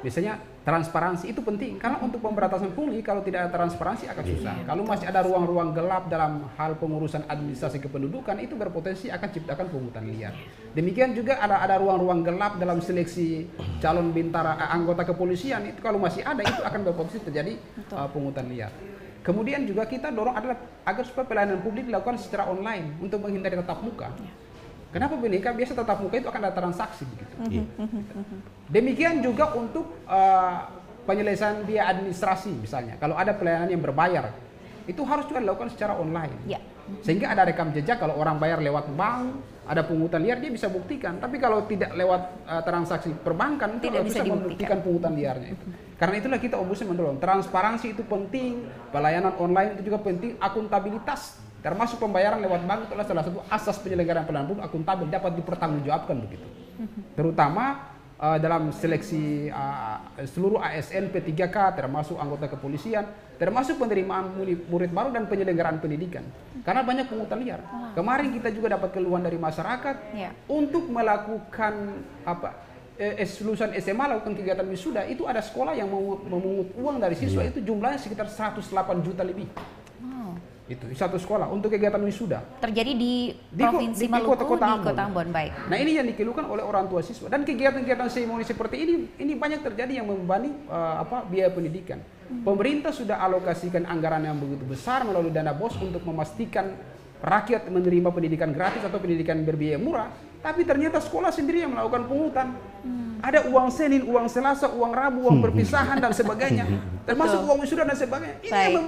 Biasanya transparansi itu penting, karena untuk pemberantasan pungli kalau tidak ada transparansi akan susah. Kalau masih ada ruang-ruang gelap dalam hal pengurusan administrasi kependudukan, itu berpotensi akan ciptakan pungutan liar. Demikian juga ada ruang-ruang gelap dalam seleksi calon bintara anggota kepolisian, itu kalau masih ada itu akan berpotensi terjadi pungutan liar. Kemudian juga kita dorong adalah agar supaya pelayanan publik dilakukan secara online untuk menghindari tatap muka. Kenapa BNK biasa tatap muka itu akan ada transaksi begitu. Demikian juga untuk penyelesaian biaya administrasi misalnya. Kalau ada pelayanan yang berbayar, itu harus juga dilakukan secara online. Sehingga ada rekam jejak, kalau orang bayar lewat bank, ada pungutan liar, dia bisa buktikan. Tapi kalau tidak lewat transaksi perbankan, tidak bisa membuktikan pungutan liarnya itu. Karena itulah kita Ombudsman mendorong transparansi itu penting, pelayanan online itu juga penting, akuntabilitas termasuk pembayaran lewat bank itu adalah salah satu asas penyelenggaraan pelayanan publik akuntabel dapat dipertanggungjawabkan begitu. Terutama dalam seleksi seluruh ASN P3K termasuk anggota kepolisian, termasuk penerimaan murid baru dan penyelenggaraan pendidikan. Karena banyak pungutan liar. Kemarin kita juga dapat keluhan dari masyarakat untuk melakukan lulusan SMA lakukan kegiatan wisuda, itu ada sekolah yang memungut uang dari siswa itu jumlahnya sekitar 108 juta lebih. Itu satu sekolah untuk kegiatan wisuda. Terjadi di Provinsi Maluku, di Kota Ambon. Baik. Nah, ini yang dikeluhkan oleh orang tua siswa, dan kegiatan-kegiatan seremoni seperti ini banyak terjadi yang membebani biaya pendidikan. Pemerintah sudah alokasikan anggaran yang begitu besar melalui dana BOS untuk memastikan rakyat menerima pendidikan gratis atau pendidikan berbiaya murah, tapi ternyata sekolah sendiri yang melakukan pungutan. Ada uang Senin, uang Selasa, uang Rabu, uang perpisahan dan sebagainya, termasuk uang wisuda dan sebagainya. Ini yang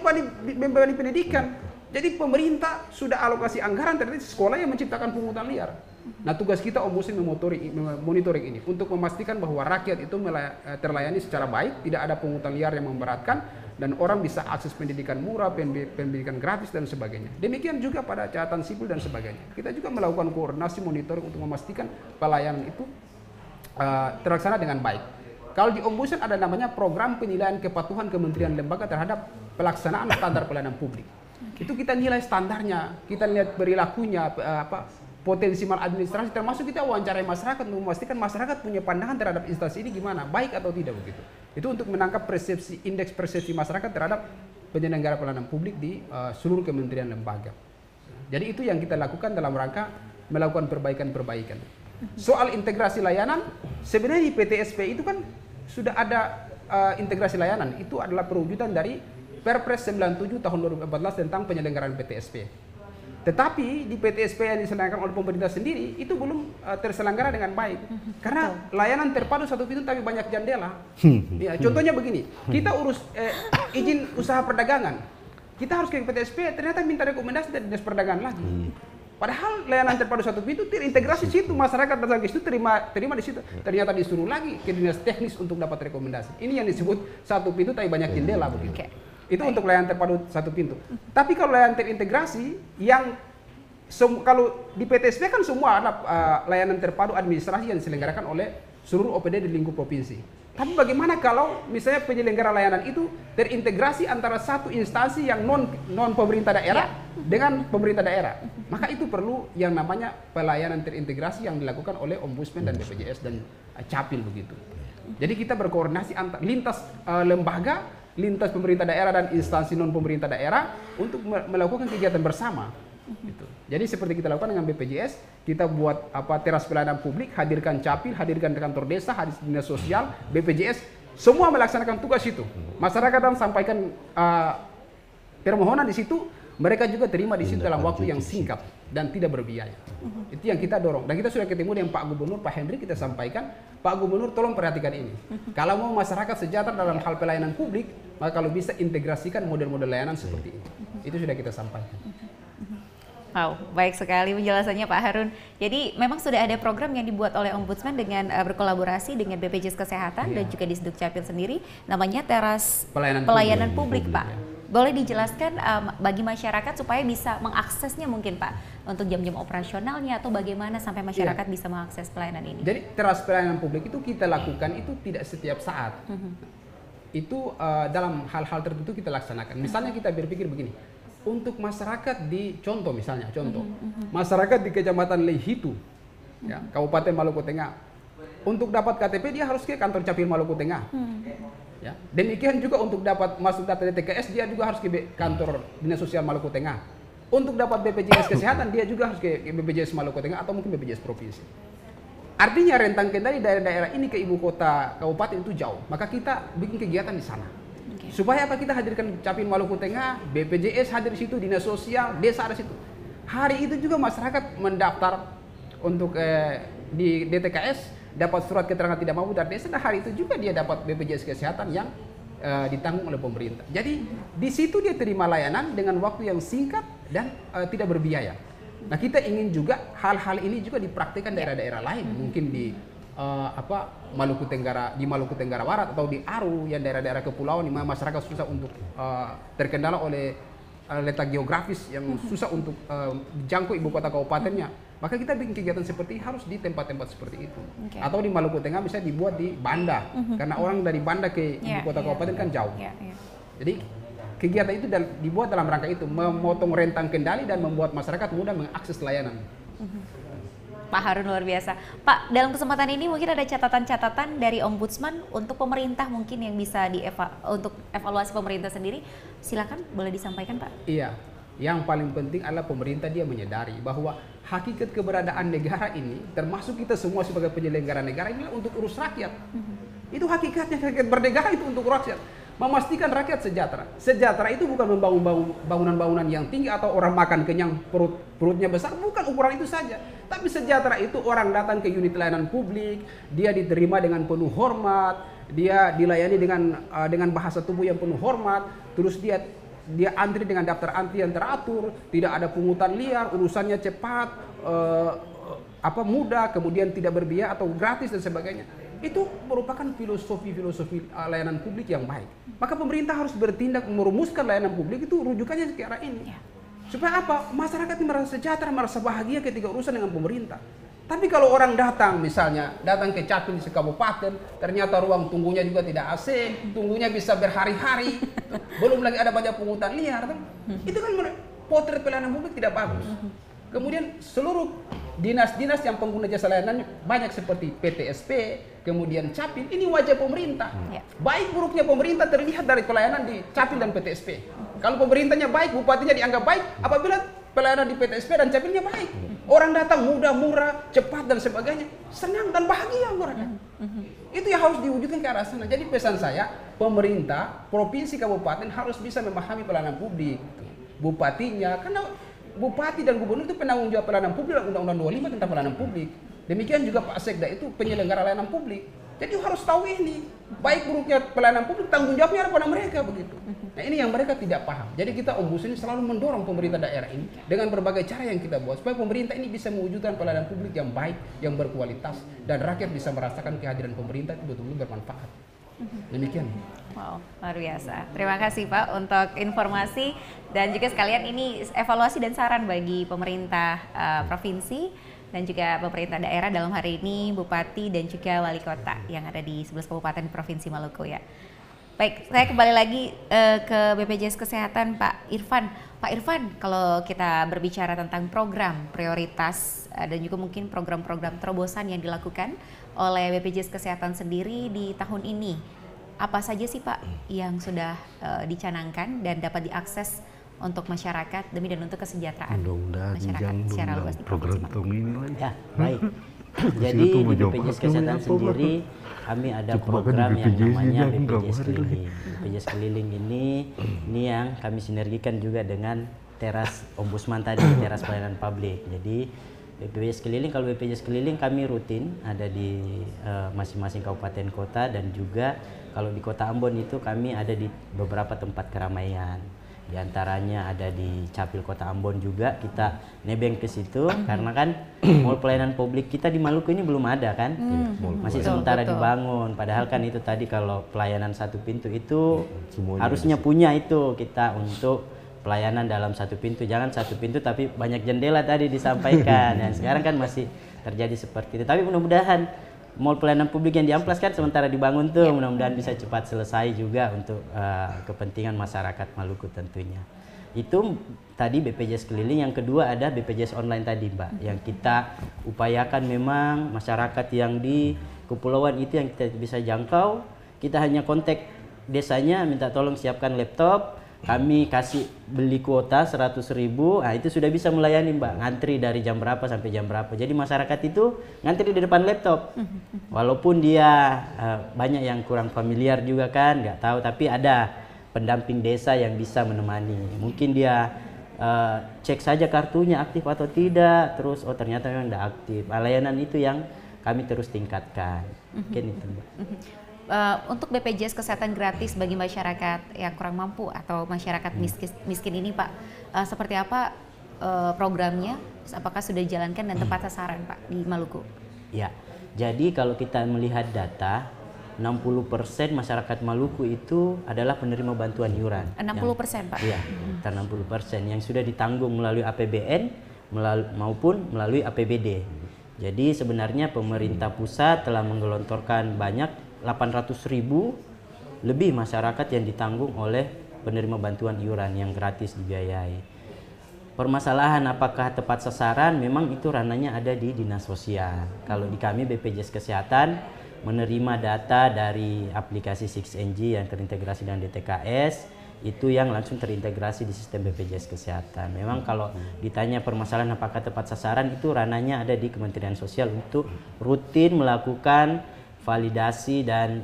membebani pendidikan. Jadi pemerintah sudah alokasi anggaran, ternyata sekolah yang menciptakan pungutan liar. Nah, tugas kita Ombudsman monitoring ini untuk memastikan bahwa rakyat itu terlayani secara baik, tidak ada pungutan liar yang memberatkan, dan orang bisa akses pendidikan murah, pendidikan gratis dan sebagainya. Demikian juga pada catatan sipil dan sebagainya. Kita juga melakukan koordinasi monitoring untuk memastikan pelayanan itu terlaksana dengan baik. Kalau di Ombudsman ada namanya program penilaian kepatuhan kementerian lembaga terhadap pelaksanaan standar pelayanan publik. Itu kita nilai standarnya, kita lihat perilakunya, potensi maladministrasi, termasuk kita wawancarai masyarakat untuk memastikan masyarakat punya pandangan terhadap instansi ini gimana, baik atau tidak begitu. Itu untuk menangkap persepsi, indeks persepsi masyarakat terhadap penyelenggara pelayanan publik di seluruh kementerian lembaga. Jadi itu yang kita lakukan dalam rangka melakukan perbaikan-perbaikan. Soal integrasi layanan, sebenarnya di PTSP itu kan sudah ada integrasi layanan. Itu adalah perwujudan dari Perpres 97 tahun 2014 tentang penyelenggaraan PTSP. Tetapi di PTSP yang diselenggarakan oleh pemerintah sendiri itu belum terselenggara dengan baik. Karena layanan terpadu satu pintu tapi banyak jendela. Ya, contohnya begini, kita urus izin usaha perdagangan. Kita harus ke PTSP, ternyata minta rekomendasi dari Dinas Perdagangan lagi. Padahal layanan terpadu satu pintu terintegrasi situ, masyarakat datang ke situ terima di situ. Ternyata disuruh lagi ke dinas teknis untuk dapat rekomendasi. Ini yang disebut satu pintu tapi banyak jendela begitu. Itu untuk layanan terpadu satu pintu. Tapi kalau layanan terintegrasi yang kalau di PTSP kan semua ada layanan terpadu administrasi yang diselenggarakan oleh seluruh OPD di lingkup provinsi. Tapi bagaimana kalau misalnya penyelenggara layanan itu terintegrasi antara satu instansi yang non pemerintah daerah dengan pemerintah daerah? Maka itu perlu yang namanya pelayanan terintegrasi yang dilakukan oleh Ombudsman dan BPJS dan Capil begitu. Jadi kita berkoordinasi lintas lembaga, lintas pemerintah daerah dan instansi non pemerintah daerah untuk melakukan kegiatan bersama. Gitu. Jadi seperti kita lakukan dengan BPJS, kita buat teras pelayanan publik, hadirkan Capil, hadirkan kantor desa, hadirkan dinas sosial, BPJS, semua melaksanakan tugas itu. Masyarakat dan sampaikan permohonan di situ, mereka juga terima di situ dalam waktu yang singkat dan tidak berbiaya. Itu yang kita dorong. Dan kita sudah ketemu dengan Pak Gubernur, Pak Henry, kita sampaikan, Pak Gubernur tolong perhatikan ini. Kalau mau masyarakat sejahtera dalam hal pelayanan publik, maka kalau bisa integrasikan model-model layanan seperti ini. Itu sudah kita sampaikan. Wow, baik sekali penjelasannya Pak Harun. Jadi memang sudah ada program yang dibuat oleh Ombudsman dengan berkolaborasi dengan BPJS Kesehatan dan juga di Dukcapil sendiri, namanya Teras Pelayanan Publik, Pak. Boleh dijelaskan bagi masyarakat supaya bisa mengaksesnya mungkin Pak, untuk jam-jam operasionalnya atau bagaimana sampai masyarakat bisa mengakses pelayanan ini? Jadi Teras Pelayanan Publik itu kita lakukan itu tidak setiap saat. Itu dalam hal-hal tertentu kita laksanakan. Misalnya kita berpikir begini, untuk masyarakat di contoh masyarakat di Kecamatan Lehitu, ya, Kabupaten Maluku Tengah, untuk dapat KTP dia harus ke kantor Capil Maluku Tengah. Ya. Demikian juga untuk dapat masuk data DTKS dia juga harus ke kantor Dinas Sosial Maluku Tengah. Untuk dapat BPJS Kesehatan dia juga harus ke BPJS Maluku Tengah atau mungkin BPJS Provinsi. Artinya rentang kendali daerah-daerah ini ke ibu kota kabupaten itu jauh, maka kita bikin kegiatan di sana. Supaya apa? Kita hadirkan Capil Maluku Tengah, BPJS hadir di situ, Dinas Sosial, desa ada di situ. Hari itu juga masyarakat mendaftar untuk di DTKS, dapat surat keterangan tidak mampu dari desa, dan hari itu juga dia dapat BPJS Kesehatan yang ditanggung oleh pemerintah. Jadi di situ dia terima layanan dengan waktu yang singkat dan tidak berbiaya. Nah, kita ingin juga hal-hal ini juga dipraktikkan daerah-daerah lain, mungkin di Maluku Tenggara Barat atau di Aru yang daerah-daerah kepulauan di mana masyarakat susah untuk terkendala oleh letak geografis yang susah untuk dijangkau ibu kota kabupatennya, maka kita bikin kegiatan seperti ini harus di tempat-tempat seperti itu. Atau di Maluku Tengah bisa dibuat di Banda, karena orang dari Banda ke ibu kota kabupaten kan jauh. Jadi kegiatan itu dibuat dalam rangka itu, memotong rentang kendali dan membuat masyarakat mudah mengakses layanan. Pak Harun luar biasa. Pak, dalam kesempatan ini mungkin ada catatan-catatan dari Ombudsman untuk pemerintah mungkin yang bisa untuk evaluasi pemerintah sendiri. Silakan, boleh disampaikan Pak. Iya, yang paling penting adalah pemerintah dia menyadari bahwa hakikat keberadaan negara ini, termasuk kita semua sebagai penyelenggara negara, ini untuk urus rakyat. Itu hakikatnya, hakikat bernegara itu untuk rakyat. Memastikan rakyat sejahtera. Sejahtera itu bukan membangun bangunan-bangunan yang tinggi atau orang makan kenyang perutnya besar, bukan ukuran itu saja. Tapi sejahtera itu orang datang ke unit layanan publik, dia diterima dengan penuh hormat, dia dilayani dengan bahasa tubuh yang penuh hormat, terus dia antri dengan daftar antri yang teratur, tidak ada pungutan liar, urusannya cepat, mudah, kemudian tidak berbiaya atau gratis dan sebagainya. Itu merupakan filosofi layanan publik yang baik. Maka pemerintah harus bertindak merumuskan layanan publik itu rujukannya ke arah ini. Supaya apa? Masyarakat ini merasa sejahtera, merasa bahagia ketika urusan dengan pemerintah. Tapi kalau orang datang ke Capil di kabupaten, ternyata ruang tunggunya juga tidak AC, tunggunya bisa berhari-hari, belum lagi ada banyak pungutan liar, itu kan potret pelayanan publik tidak bagus. Kemudian seluruh dinas-dinas yang pengguna jasa layanan banyak seperti PTSP, kemudian Capil, ini wajah pemerintah. Baik buruknya pemerintah terlihat dari pelayanan di Capil dan PTSP. Kalau pemerintahnya baik, bupatinya dianggap baik, apabila pelayanan di PTSP dan Capilnya baik. Orang datang mudah, murah, cepat dan sebagainya, senang dan bahagia orang. Itu yang harus diwujudkan ke arah sana. Jadi pesan saya, pemerintah, provinsi, kabupaten harus bisa memahami pelayanan publik. Bupatinya, karena bupati dan gubernur itu penanggung jawab pelayanan publik, Undang-Undang 25 tentang pelayanan publik. Demikian juga Pak Sekda itu penyelenggara layanan publik. Jadi harus tahu ini, baik buruknya pelayanan publik, tanggung jawabnya ada pada mereka begitu. Nah ini yang mereka tidak paham. Jadi kita Ombudsman selalu mendorong pemerintah daerah ini dengan berbagai cara yang kita buat supaya pemerintah ini bisa mewujudkan pelayanan publik yang baik, yang berkualitas, dan rakyat bisa merasakan kehadiran pemerintah itu betul-betul bermanfaat. Demikian. Wow, luar biasa. Terima kasih Pak untuk informasi dan juga sekalian ini evaluasi dan saran bagi pemerintah provinsi dan juga pemerintah daerah dalam hari ini Bupati dan juga Wali Kota yang ada di 11 Kabupaten Provinsi Maluku ya. Baik, saya kembali lagi ke BPJS Kesehatan Pak Irfan. Pak Irfan, kalau kita berbicara tentang program prioritas dan juga mungkin program-program terobosan yang dilakukan oleh BPJS Kesehatan sendiri di tahun ini, apa saja sih Pak yang sudah dicanangkan dan dapat diakses untuk masyarakat demi dan untuk kesejahteraan masyarakat secara luas di program Provinsi ini ya, baik. Jadi di BPJS Kesehatan sendiri kami ada program yang namanya BPJS Keliling. BPJS Keliling ini yang kami sinergikan juga dengan teras Ombudsman tadi, teras pelayanan publik. Jadi BPJS Keliling, kalau BPJS Keliling kami rutin ada di masing-masing kabupaten kota, dan juga kalau di Kota Ambon itu kami ada di beberapa tempat keramaian. Di antaranya ada di Capil Kota Ambon juga kita nebeng ke situ karena kan mall pelayanan publik kita di Maluku ini belum ada kan, masih sementara dibangun. Padahal kan itu tadi kalau pelayanan satu pintu itu harusnya punya itu kita untuk pelayanan dalam satu pintu, jangan satu pintu tapi banyak jendela tadi disampaikan. Dan sekarang kan masih terjadi seperti itu. Tapi mudah-mudahan mall pelayanan publik yang diamplas kan sementara dibangun tuh, mudah-mudahan bisa cepat selesai juga untuk kepentingan masyarakat Maluku tentunya. Itu tadi BPJS Keliling. Yang kedua ada BPJS Online tadi Mbak, yang kita upayakan memang masyarakat yang di kepulauan itu yang kita bisa jangkau, kita hanya kontak desanya, minta tolong siapkan laptop, kami kasih beli kuota 100.000, nah itu sudah bisa melayani Mbak, ngantri dari jam berapa sampai jam berapa. Jadi masyarakat itu ngantri di depan laptop, walaupun dia banyak yang kurang familiar juga kan, nggak tahu, tapi ada pendamping desa yang bisa menemani. Mungkin dia cek saja kartunya aktif atau tidak, terus oh ternyata memang tidak aktif. Layanan itu yang kami terus tingkatkan. Mungkin itu Mbak. Untuk BPJS Kesehatan gratis bagi masyarakat yang kurang mampu atau masyarakat miskin ini Pak, seperti apa programnya? Apakah sudah dijalankan dan tepat sasaran Pak di Maluku? Ya, jadi kalau kita melihat data 60% masyarakat Maluku itu adalah penerima bantuan iuran. 60% Pak? Iya, 60% yang sudah ditanggung melalui APBN maupun melalui APBD. Jadi sebenarnya pemerintah pusat telah menggelontorkan banyak 800.000 lebih masyarakat yang ditanggung oleh penerima bantuan iuran yang gratis dibiayai. Permasalahan apakah tepat sasaran, memang itu ranahnya ada di Dinas Sosial. Kalau di kami BPJS Kesehatan menerima data dari aplikasi 6NG yang terintegrasi dengan DTKS, itu yang langsung terintegrasi di sistem BPJS Kesehatan. Memang kalau ditanya permasalahan apakah tepat sasaran, itu ranahnya ada di Kementerian Sosial untuk rutin melakukan validasi dan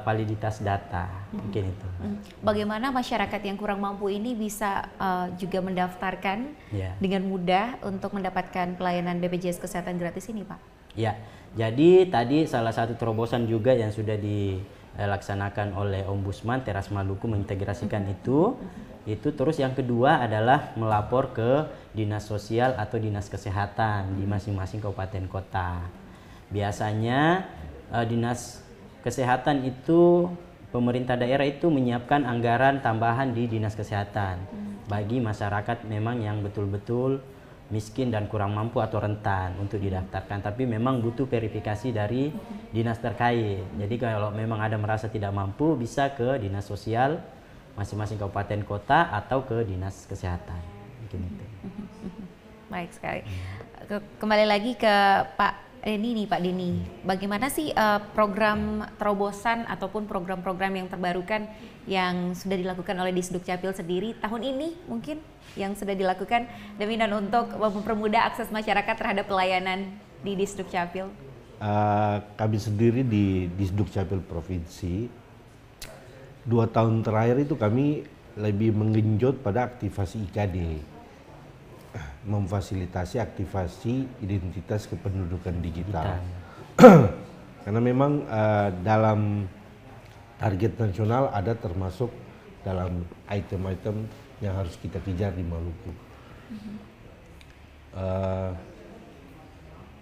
validitas data, mungkin itu. Bagaimana masyarakat yang kurang mampu ini bisa juga mendaftarkan dengan mudah untuk mendapatkan pelayanan BPJS Kesehatan gratis ini, Pak? Ya, jadi tadi salah satu terobosan juga yang sudah dilaksanakan oleh Ombudsman Teras Maluku mengintegrasikan itu terus yang kedua adalah melapor ke Dinas Sosial atau Dinas Kesehatan di masing-masing kabupaten kota. Biasanya Dinas Kesehatan itu, pemerintah daerah itu menyiapkan anggaran tambahan di Dinas Kesehatan bagi masyarakat memang yang betul-betul miskin dan kurang mampu atau rentan untuk didaftarkan. Tapi memang butuh verifikasi dari dinas terkait. Jadi kalau memang ada merasa tidak mampu, bisa ke Dinas Sosial masing-masing kabupaten kota atau ke Dinas Kesehatan. Mungkin itu. Baik sekali. Kembali lagi ke Pak Denny nih, Pak Denny, bagaimana sih program terobosan ataupun program-program yang terbarukan yang sudah dilakukan oleh Disduk Capil sendiri tahun ini mungkin yang sudah dilakukan demi dan untuk mempermudah akses masyarakat terhadap pelayanan di Disduk Capil? Kami sendiri di Disduk Capil Provinsi 2 tahun terakhir itu kami lebih menggenjot pada aktivasi IKD. Memfasilitasi aktivasi identitas kependudukan digital. Karena memang dalam target nasional ada termasuk dalam item-item yang harus kita kejar di Maluku.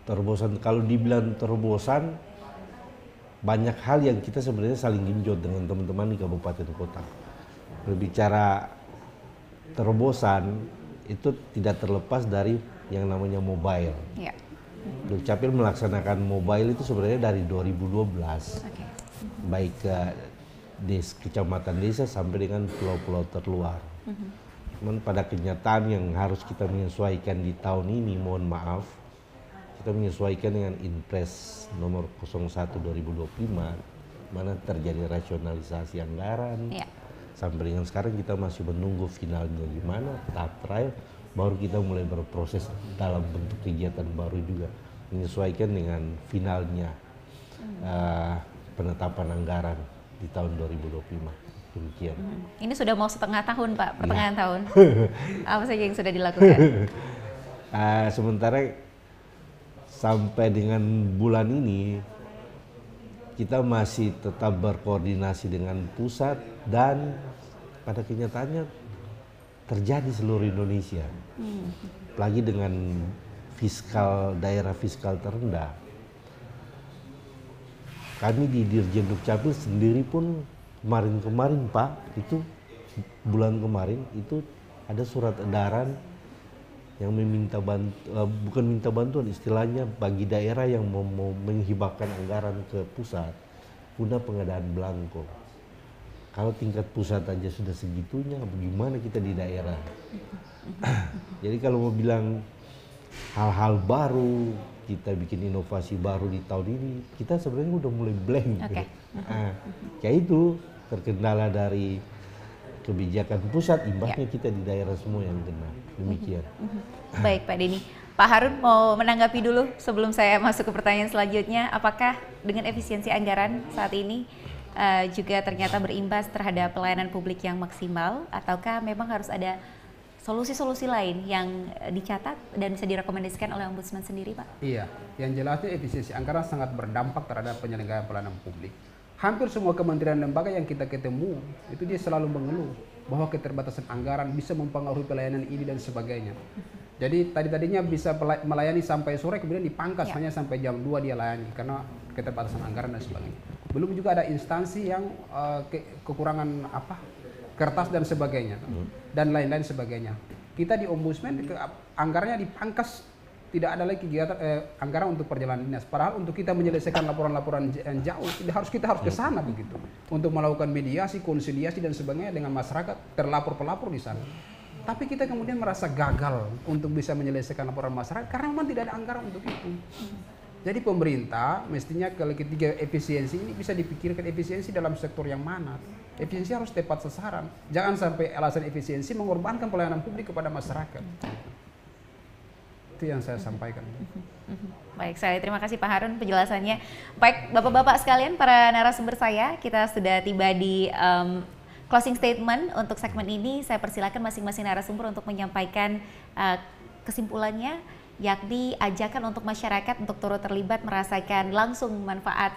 Terobosan, kalau dibilang terobosan, banyak hal yang kita sebenarnya saling genjot dengan teman-teman di kabupaten kota. Berbicara terobosan, itu tidak terlepas dari yang namanya mobile. Ya. Dukcapil melaksanakan mobile itu sebenarnya dari 2012, baik ke kecamatan desa sampai dengan pulau-pulau terluar. Cuman pada kenyataan yang harus kita menyesuaikan di tahun ini, mohon maaf, kita menyesuaikan dengan Inpres nomor 01/2025, mana terjadi rasionalisasi anggaran. Ya. Sampai dengan sekarang kita masih menunggu finalnya gimana, tahap terakhir, baru kita mulai berproses dalam bentuk kegiatan baru juga, menyesuaikan dengan finalnya penetapan anggaran di tahun 2025. Demikian. Ini sudah mau setengah tahun, Pak, pertengahan tahun. Apa saja yang sudah dilakukan? Sementara sampai dengan bulan ini, kita masih tetap berkoordinasi dengan pusat dan pada kenyataannya terjadi seluruh Indonesia. Apalagi dengan daerah fiskal terendah. Kami di Dirjen Dukcapil sendiri pun kemarin Pak, itu bulan kemarin itu ada surat edaran yang meminta bukan minta bantuan, istilahnya bagi daerah yang mau menghibahkan anggaran ke pusat guna pengadaan belangko. Kalau tingkat pusat aja sudah segitunya, bagaimana kita di daerah? Jadi kalau mau bilang hal-hal baru, kita bikin inovasi baru di tahun ini, kita sebenarnya udah mulai blank. Kayak itu terkendala dari kebijakan pusat, imbasnya kita di daerah semua yang kena. Demikian. Baik Pak Denny. Pak Harun mau menanggapi dulu sebelum saya masuk ke pertanyaan selanjutnya. Apakah dengan efisiensi anggaran saat ini juga ternyata berimbas terhadap pelayanan publik yang maksimal, ataukah memang harus ada solusi-solusi lain yang dicatat dan bisa direkomendasikan oleh Ombudsman sendiri, Pak? Iya, yang jelasnya efisiensi anggaran sangat berdampak terhadap penyelenggaraan pelayanan publik. Hampir semua kementerian lembaga yang kita ketemu, itu dia selalu mengeluh bahwa keterbatasan anggaran bisa mempengaruhi pelayanan ini dan sebagainya. Jadi tadinya bisa melayani sampai sore, kemudian dipangkas hanya sampai jam 2 dia layani karena keterbatasan anggaran dan sebagainya. Belum juga ada instansi yang kekurangan kertas dan sebagainya, dan lain-lain sebagainya. Kita di Ombudsman anggarannya dipangkas, tidak ada lagi kegiatan anggaran untuk perjalanan dinas. Padahal untuk kita menyelesaikan laporan-laporan yang jauh, kita harus ke sana begitu, untuk melakukan mediasi, konsiliasi dan sebagainya dengan masyarakat, pelapor di sana. Tapi kita kemudian merasa gagal untuk bisa menyelesaikan laporan masyarakat karena memang tidak ada anggaran untuk itu. Jadi pemerintah mestinya kalau ketiga efisiensi ini bisa dipikirkan efisiensi dalam sektor yang mana. Efisiensi harus tepat sasaran. Jangan sampai alasan efisiensi mengorbankan pelayanan publik kepada masyarakat. Itu yang saya sampaikan. Baik, saya terima kasih Pak Harun penjelasannya. Baik, Bapak-Bapak sekalian, para narasumber saya, kita sudah tiba di closing statement untuk segmen ini. Saya persilakan masing-masing narasumber untuk menyampaikan kesimpulannya, yakni ajakan untuk masyarakat untuk turut terlibat merasakan langsung manfaat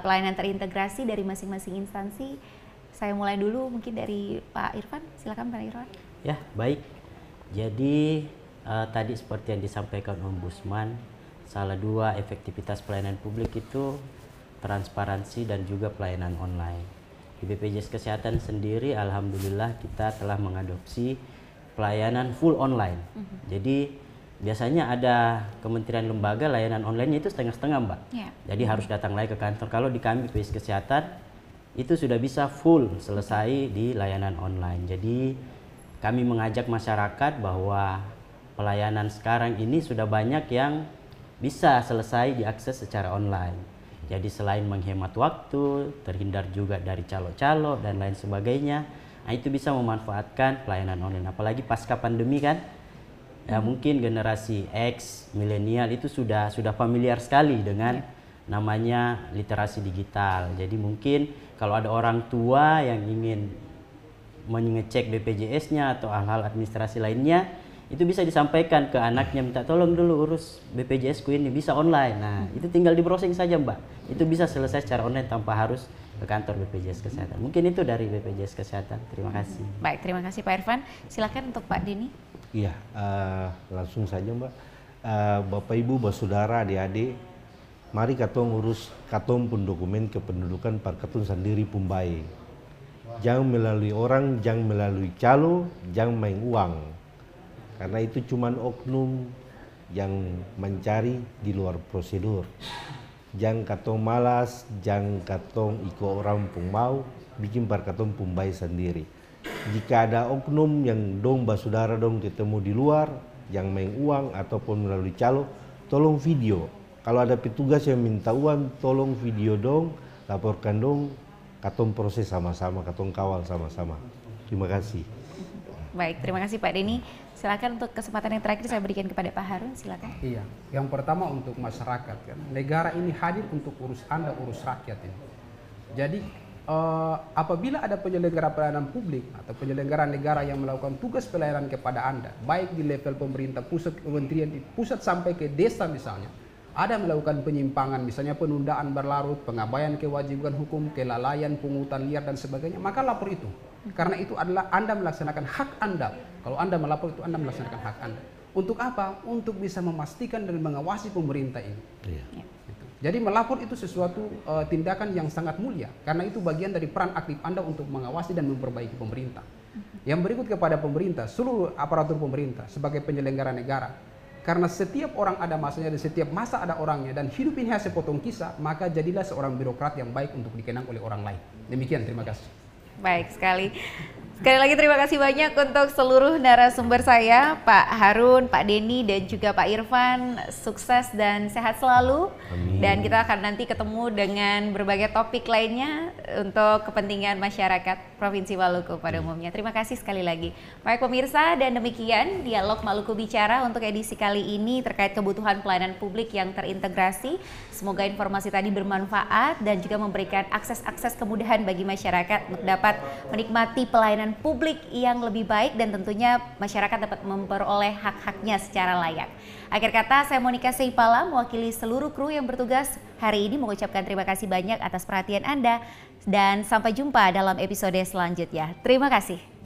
pelayanan terintegrasi dari masing-masing instansi. Saya mulai dulu mungkin dari Pak Irfan, silakan Pak Irfan. Ya, baik. Jadi tadi seperti yang disampaikan Ombudsman, salah dua efektivitas pelayanan publik itu transparansi dan juga pelayanan online. Di BPJS Kesehatan sendiri, alhamdulillah kita telah mengadopsi pelayanan full online. Jadi biasanya ada kementerian lembaga layanan online itu setengah-setengah, Mbak. Jadi harus datang lagi ke kantor. Kalau di kami BPJS Kesehatan itu sudah bisa full selesai di layanan online. Jadi kami mengajak masyarakat bahwa pelayanan sekarang ini sudah banyak yang bisa selesai diakses secara online. Jadi selain menghemat waktu, terhindar juga dari calo-calo dan lain sebagainya, nah itu bisa memanfaatkan pelayanan online. Apalagi pasca pandemi kan, ya mungkin generasi X, milenial itu sudah familiar sekali dengan namanya literasi digital. Jadi mungkin kalau ada orang tua yang ingin mengecek BPJS-nya atau hal-hal administrasi lainnya, itu bisa disampaikan ke anaknya, minta tolong dulu urus BPJS-ku ini, bisa online. Nah, itu tinggal di browsing saja, Mbak. Itu bisa selesai secara online tanpa harus ke kantor BPJS Kesehatan. Mungkin itu dari BPJS Kesehatan. Terima kasih. Baik, terima kasih Pak Irfan. Silakan untuk Pak Denny. Iya, langsung saja Mbak. Bapak Ibu, Saudara, adik-adik, mari katong urus katong pun dokumen kependudukan parkatun sendiri pun baik. Jangan melalui orang, jangan melalui calo, jangan main uang. Karena itu cuman oknum yang mencari di luar prosedur. Jangan katong malas, jangan katong ikut orang pun mau, bikin parkatong pun baik sendiri. Jika ada oknum yang dong basudara dong ketemu di luar, yang main uang ataupun melalui calo, tolong video. Kalau ada petugas yang minta uang, tolong video dong, laporkan dong, katong proses sama-sama, katong kawal sama-sama. Terima kasih. Baik, terima kasih Pak Denny. Silakan untuk kesempatan yang terakhir saya berikan kepada Pak Harun, silakan. Iya, yang pertama untuk masyarakat kan, negara ini hadir untuk urus Anda, urus rakyat ini. Jadi apabila ada penyelenggara pelayanan publik atau penyelenggara negara yang melakukan tugas pelayanan kepada Anda, baik di level pemerintah pusat, kementerian di pusat sampai ke desa misalnya, ada melakukan penyimpangan, misalnya penundaan berlarut, pengabaian kewajiban hukum, kelalaian, pungutan liar dan sebagainya, maka lapor itu. Karena itu adalah Anda melaksanakan hak Anda. Kalau Anda melapor itu Anda melaksanakan hak Anda. Untuk apa? Untuk bisa memastikan dan mengawasi pemerintah ini. Iya. Jadi melapor itu sesuatu tindakan yang sangat mulia. Karena itu bagian dari peran aktif Anda untuk mengawasi dan memperbaiki pemerintah. Yang berikut kepada pemerintah, seluruh aparatur pemerintah sebagai penyelenggara negara. Karena setiap orang ada masanya dan setiap masa ada orangnya dan hidup ini hanya sepotong kisah, maka jadilah seorang birokrat yang baik untuk dikenang oleh orang lain. Demikian, terima kasih. Baik sekali. Sekali lagi terima kasih banyak untuk seluruh narasumber saya, Pak Harun, Pak Denny, dan juga Pak Irfan. Sukses dan sehat selalu. Amin. Dan kita akan nanti ketemu dengan berbagai topik lainnya untuk kepentingan masyarakat Provinsi Maluku pada umumnya. Terima kasih sekali lagi. Baik pemirsa, dan demikian Dialog Maluku Bicara untuk edisi kali ini terkait kebutuhan pelayanan publik yang terintegrasi. Semoga informasi tadi bermanfaat dan juga memberikan akses-akses kemudahan bagi masyarakat untuk dapat menikmati pelayanan publik yang lebih baik dan tentunya masyarakat dapat memperoleh hak-haknya secara layak. Akhir kata, saya Monica Seipala mewakili seluruh kru yang bertugas hari ini mengucapkan terima kasih banyak atas perhatian Anda dan sampai jumpa dalam episode selanjutnya. Terima kasih.